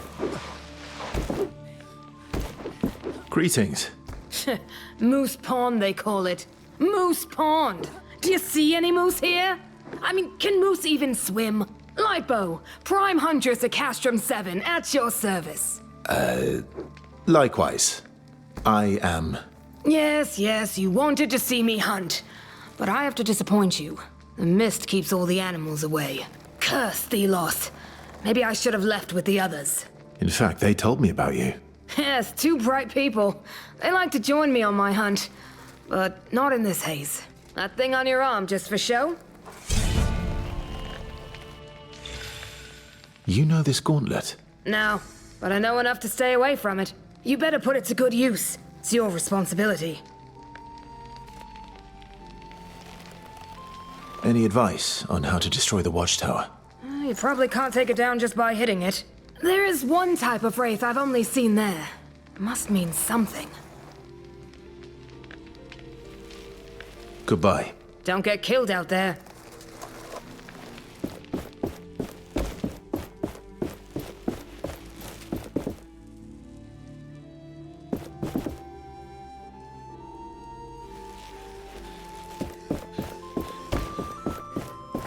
Greetings. Moose Pond, they call it. Moose Pond. Do you see any moose here? I mean, can moose even swim? Lipo, Prime Huntress of Castrum 7, at your service. Likewise. I am. Yes, you wanted to see me hunt. But I have to disappoint you. The mist keeps all the animals away. Curse thee, Loth. Maybe I should have left with the others. In fact, they told me about you. Yes, 2 bright people. They like to join me on my hunt. But not in this haze. That thing on your arm just for show? You know this gauntlet? No, but I know enough to stay away from it. You better put it to good use. It's your responsibility. Any advice on how to destroy the watchtower? You probably can't take it down just by hitting it. There is one type of wraith I've only seen there. It must mean something. Goodbye. Don't get killed out there.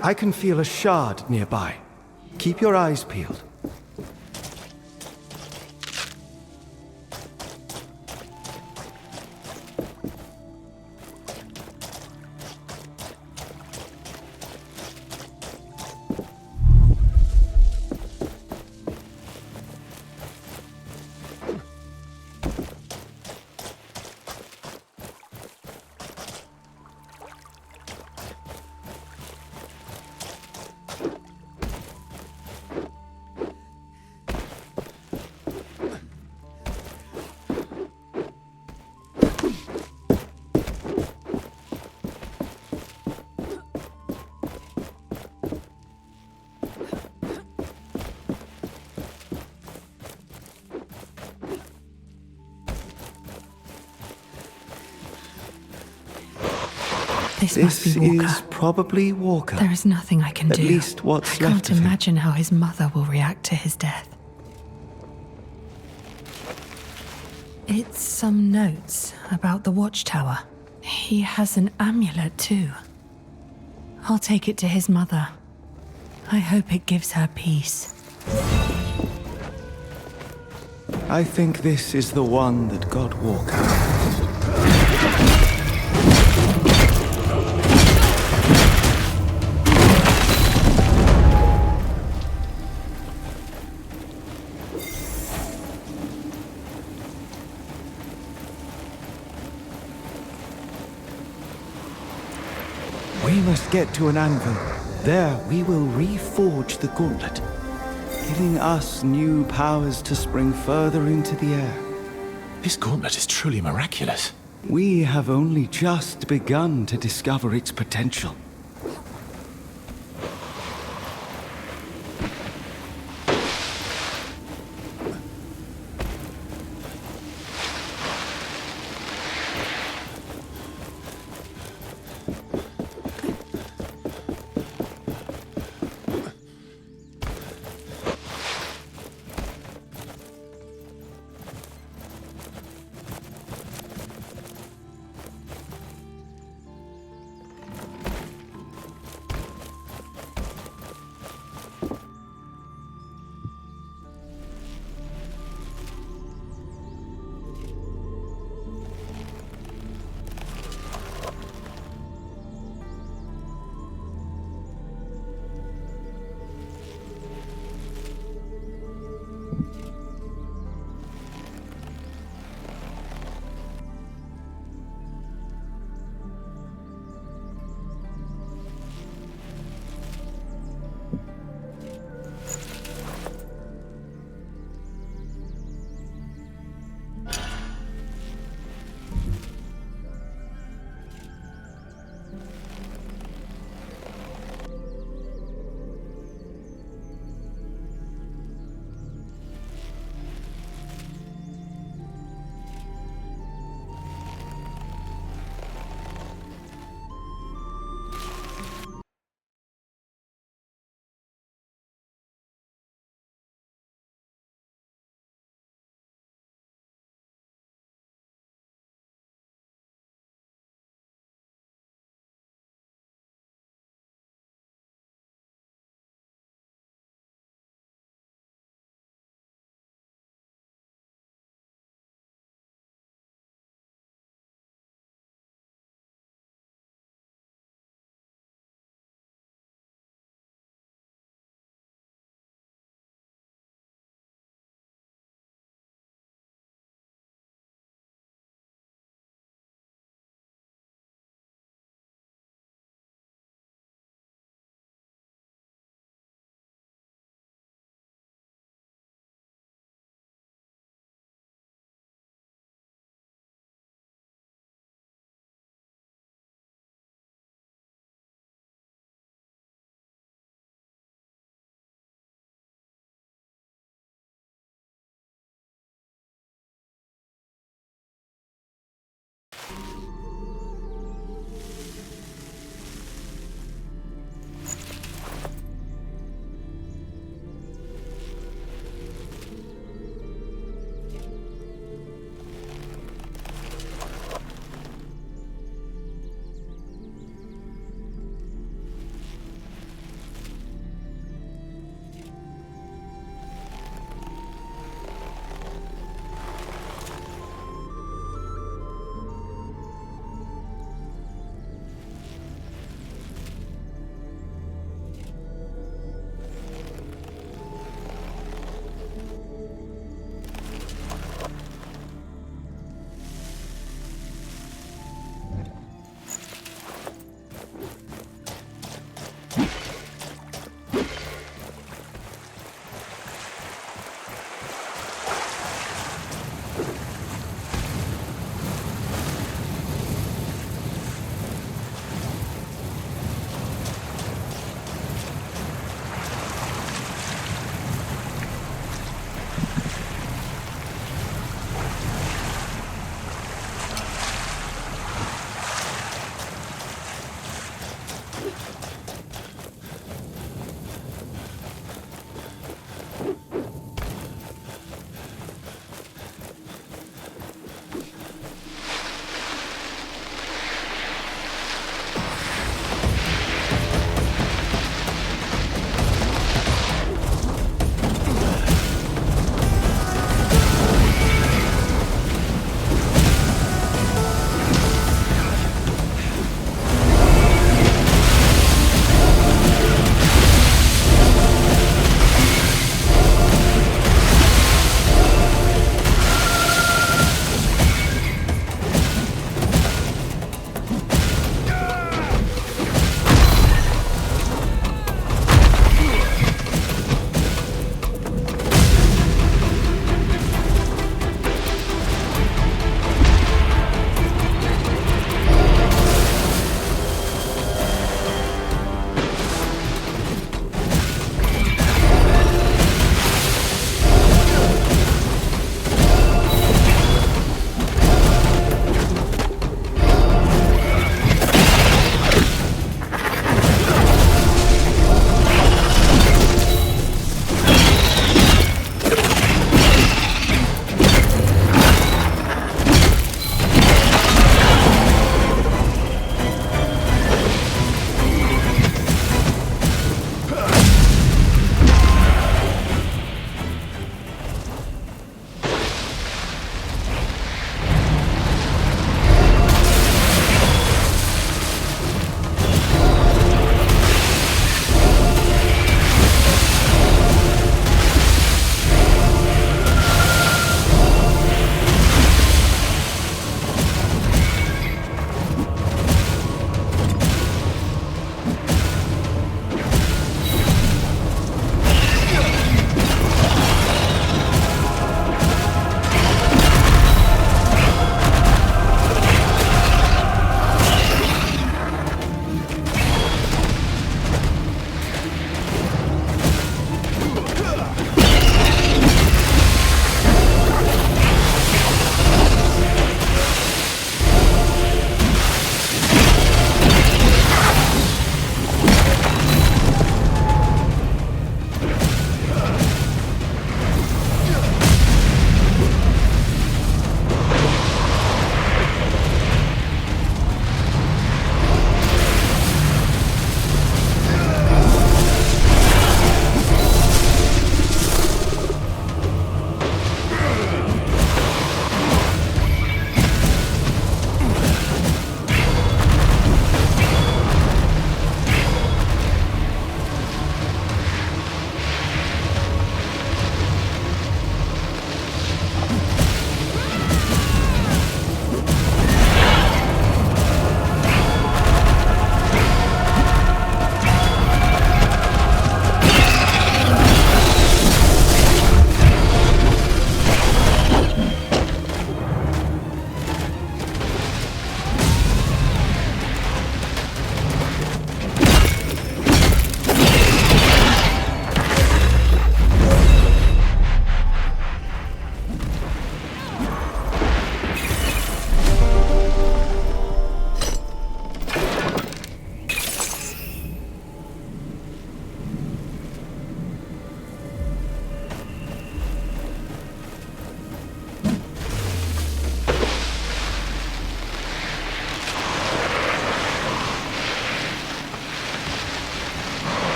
I can feel a shard nearby. Keep your eyes peeled. This must be Walker. Is probably Walker. There is nothing I can do. At least what's I left can't of him. imagine how his mother will react to his death. It's some notes about the watchtower. He has an amulet too. I'll take it to his mother. I hope it gives her peace. I think this is the one that got Walker. We must get to an anvil. There we will reforge the gauntlet, giving us new powers to spring further into the air. This gauntlet is truly miraculous. We have only just begun to discover its potential.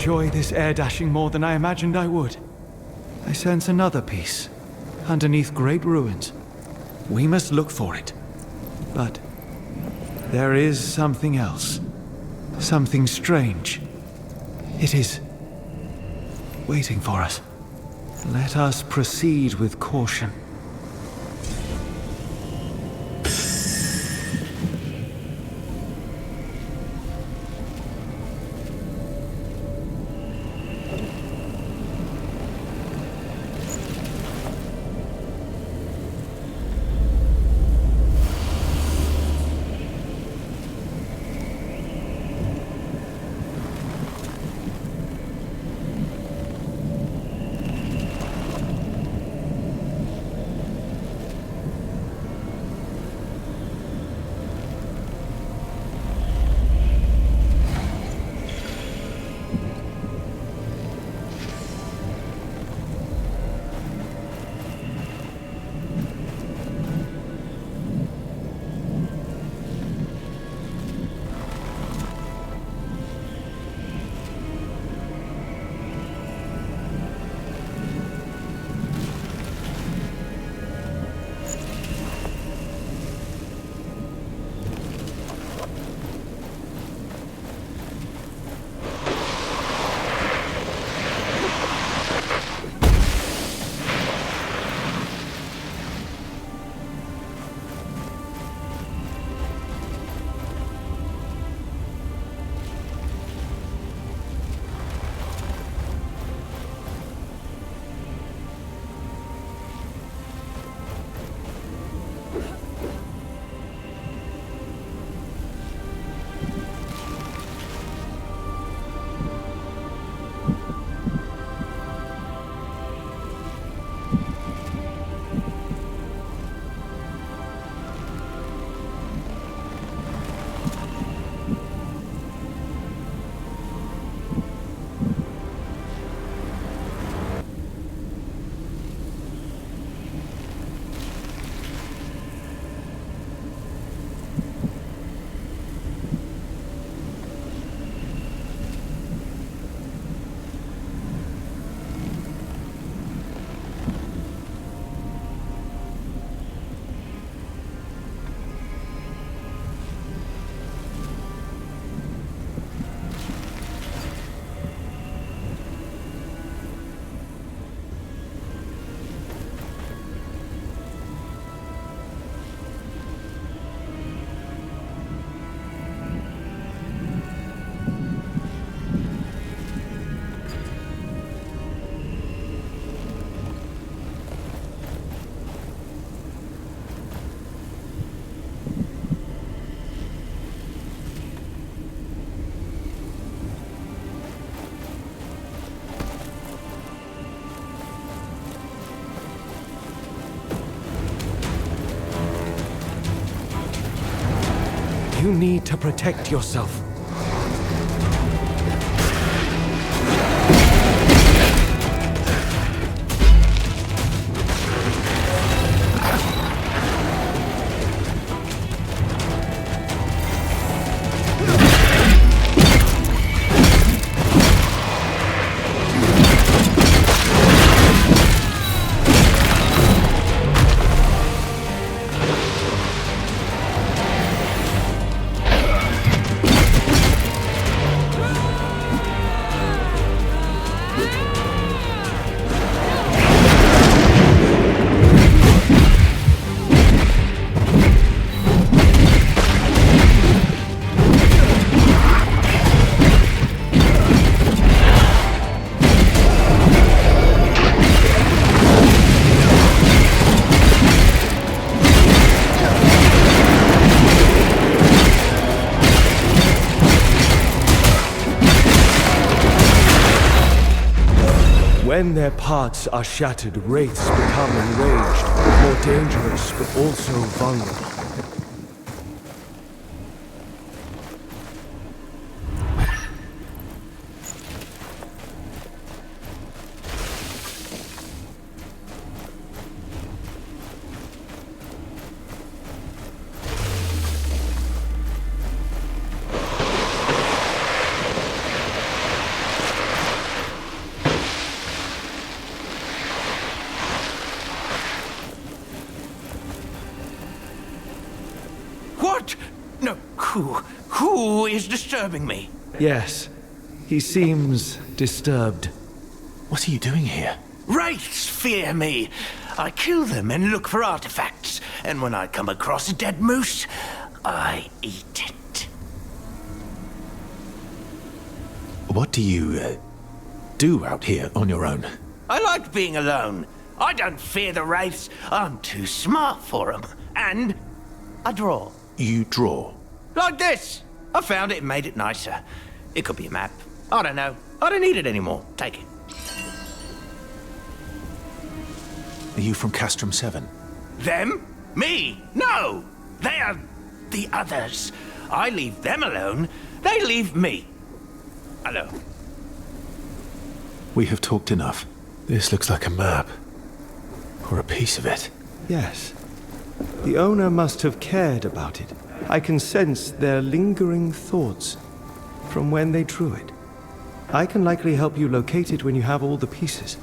enjoy this air dashing more than I imagined I would. I sense another piece, underneath great ruins. We must look for it. But there is something else. Something strange. It is waiting for us. Let us proceed with caution. You need to protect yourself. When their parts are shattered, wraiths become enraged, more dangerous but also vulnerable. What? No, who is disturbing me? Yes, he seems disturbed. What are you doing here? Wraiths fear me. I kill them and look for artifacts, and when I come across a dead moose, I eat it. What do you do out here on your own? I like being alone. I don't fear the wraiths. I'm too smart for them. And I draw. You draw? Like this. I found it and made it nicer. It could be a map. I don't know. I don't need it anymore. Take it. Are you from Castrum 7? Them? Me? No! They are the others. I leave them alone. They leave me alone. We have talked enough. This looks like a map. Or a piece of it. Yes. The owner must have cared about it. I can sense their lingering thoughts from when they drew it. I can likely help you locate it when you have all the pieces.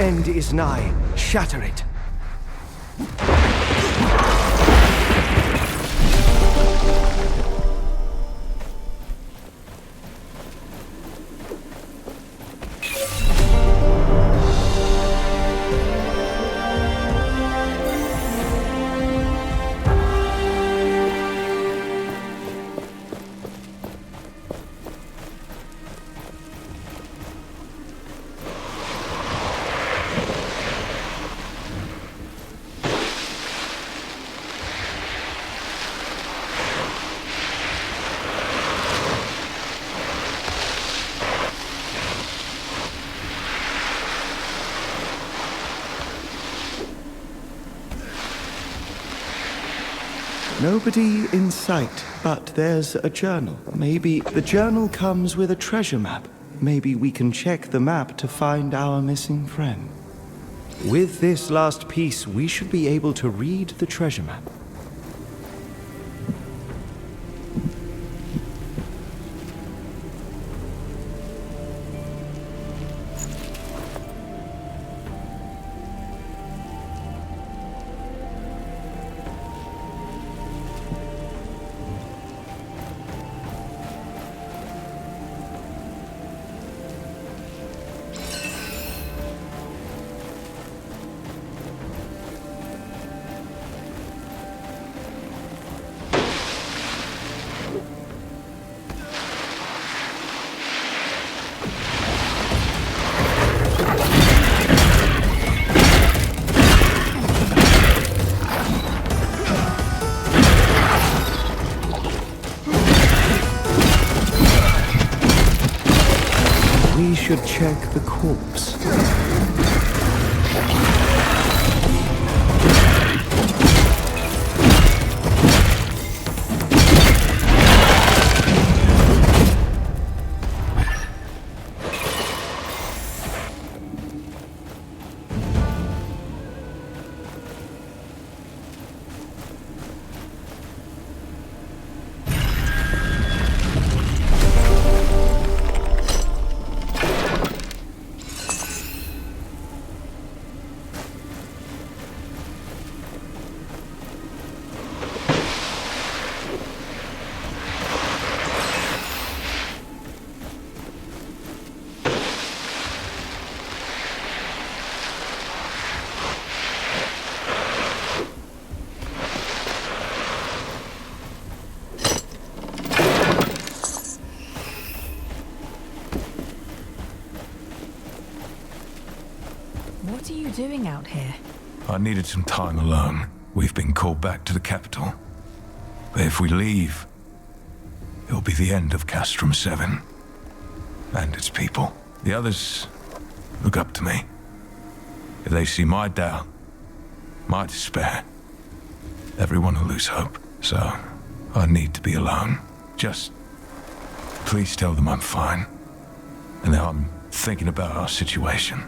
end is nigh. Shatter it. Nobody in sight, but there's a journal. Maybe the journal comes with a treasure map. Maybe we can check the map to find our missing friend. With this last piece, we should be able to read the treasure map. We should check the corpse. What are you doing out here? I needed some time alone. We've been called back to the capital. But if we leave, it'll be the end of Castrum 7. And its people. The others look up to me. If they see my doubt, my despair, everyone will lose hope. So, I need to be alone. Just please tell them I'm fine. And that I'm thinking about our situation.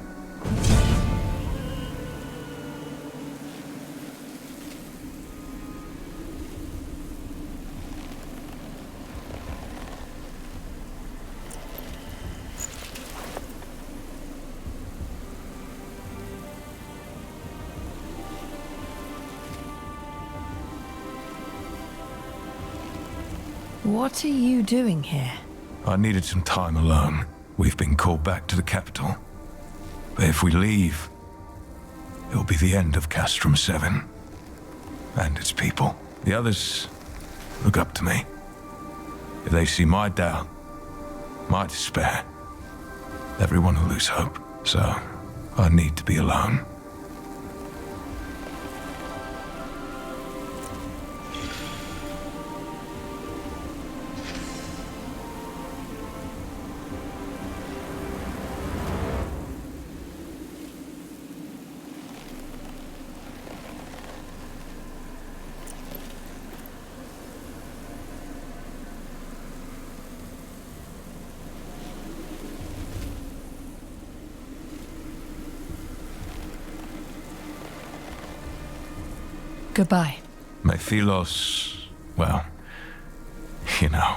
What are you doing here? I needed some time alone. We've been called back to the capital. But if we leave, it'll be the end of Castrum 7. And its people. The others look up to me. If they see my doubt, my despair, everyone will lose hope. So, I need to be alone. Goodbye. Mephilos, well, you know.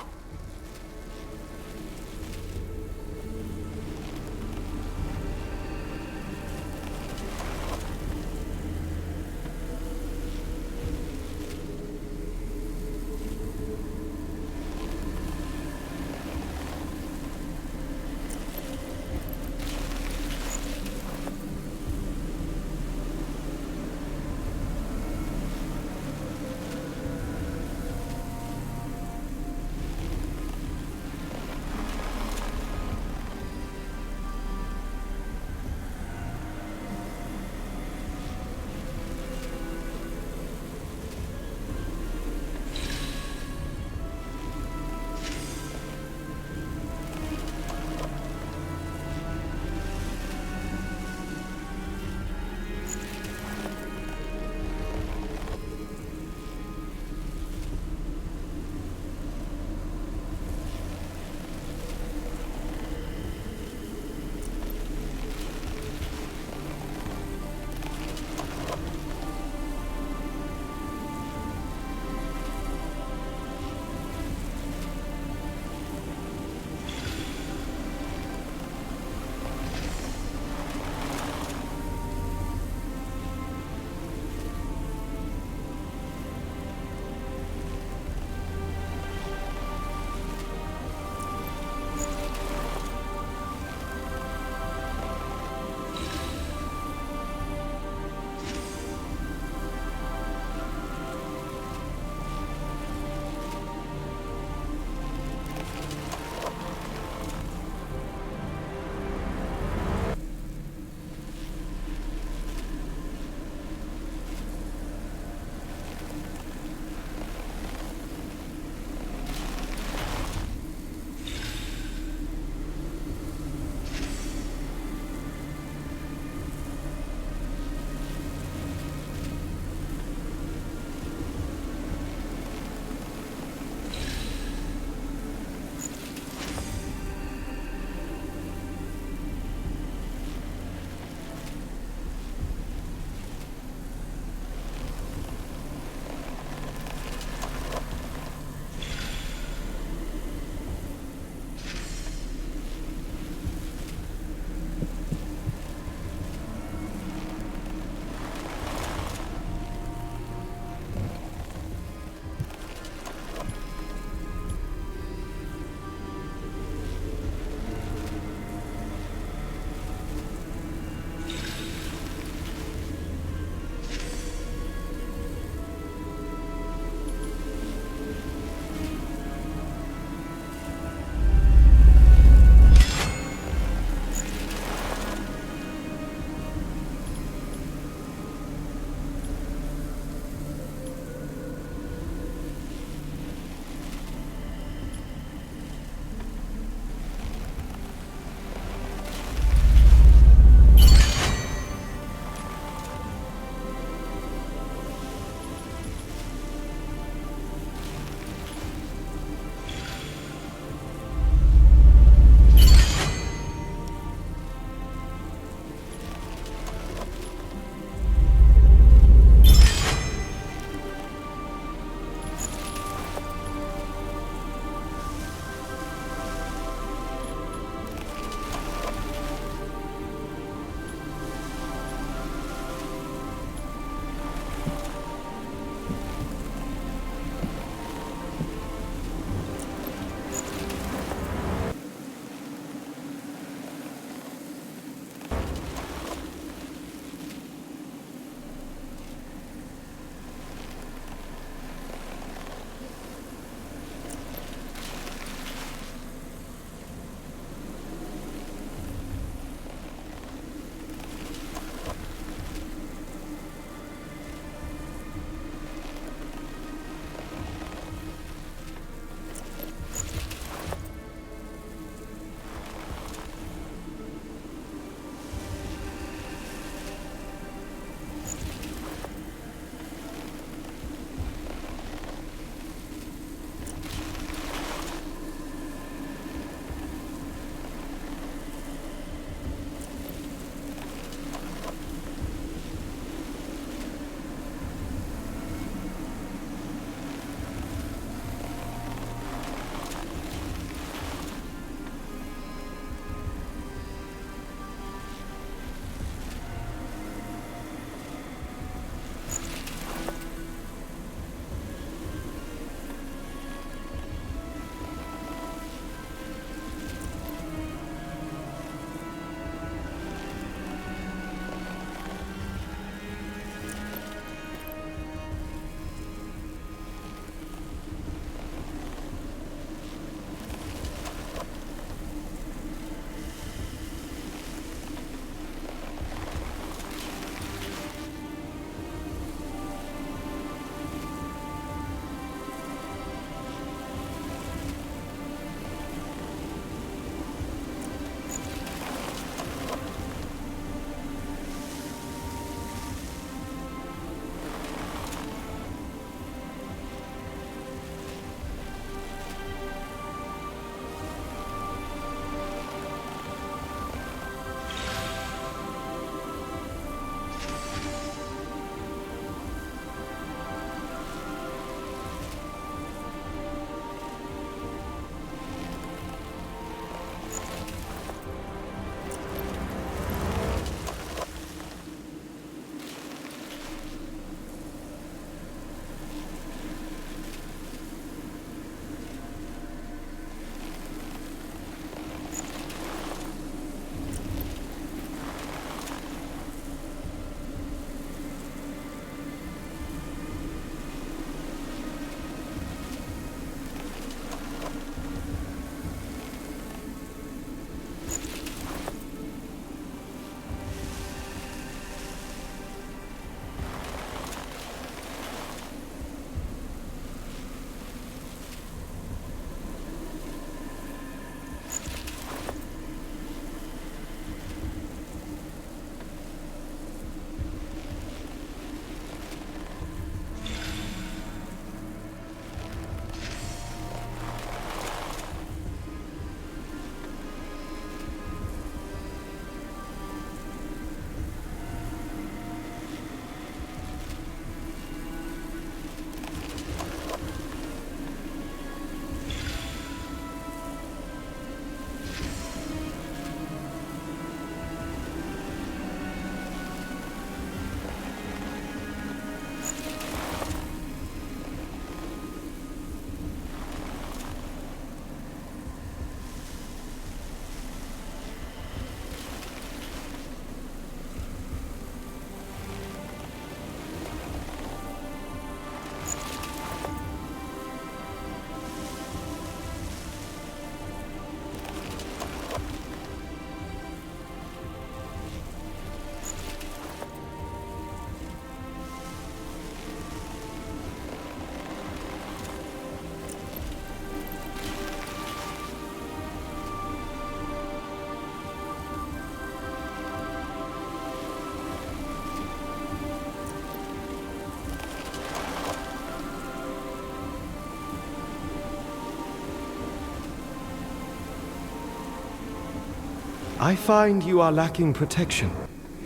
I find you are lacking protection.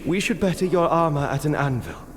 We should better your armor at an anvil.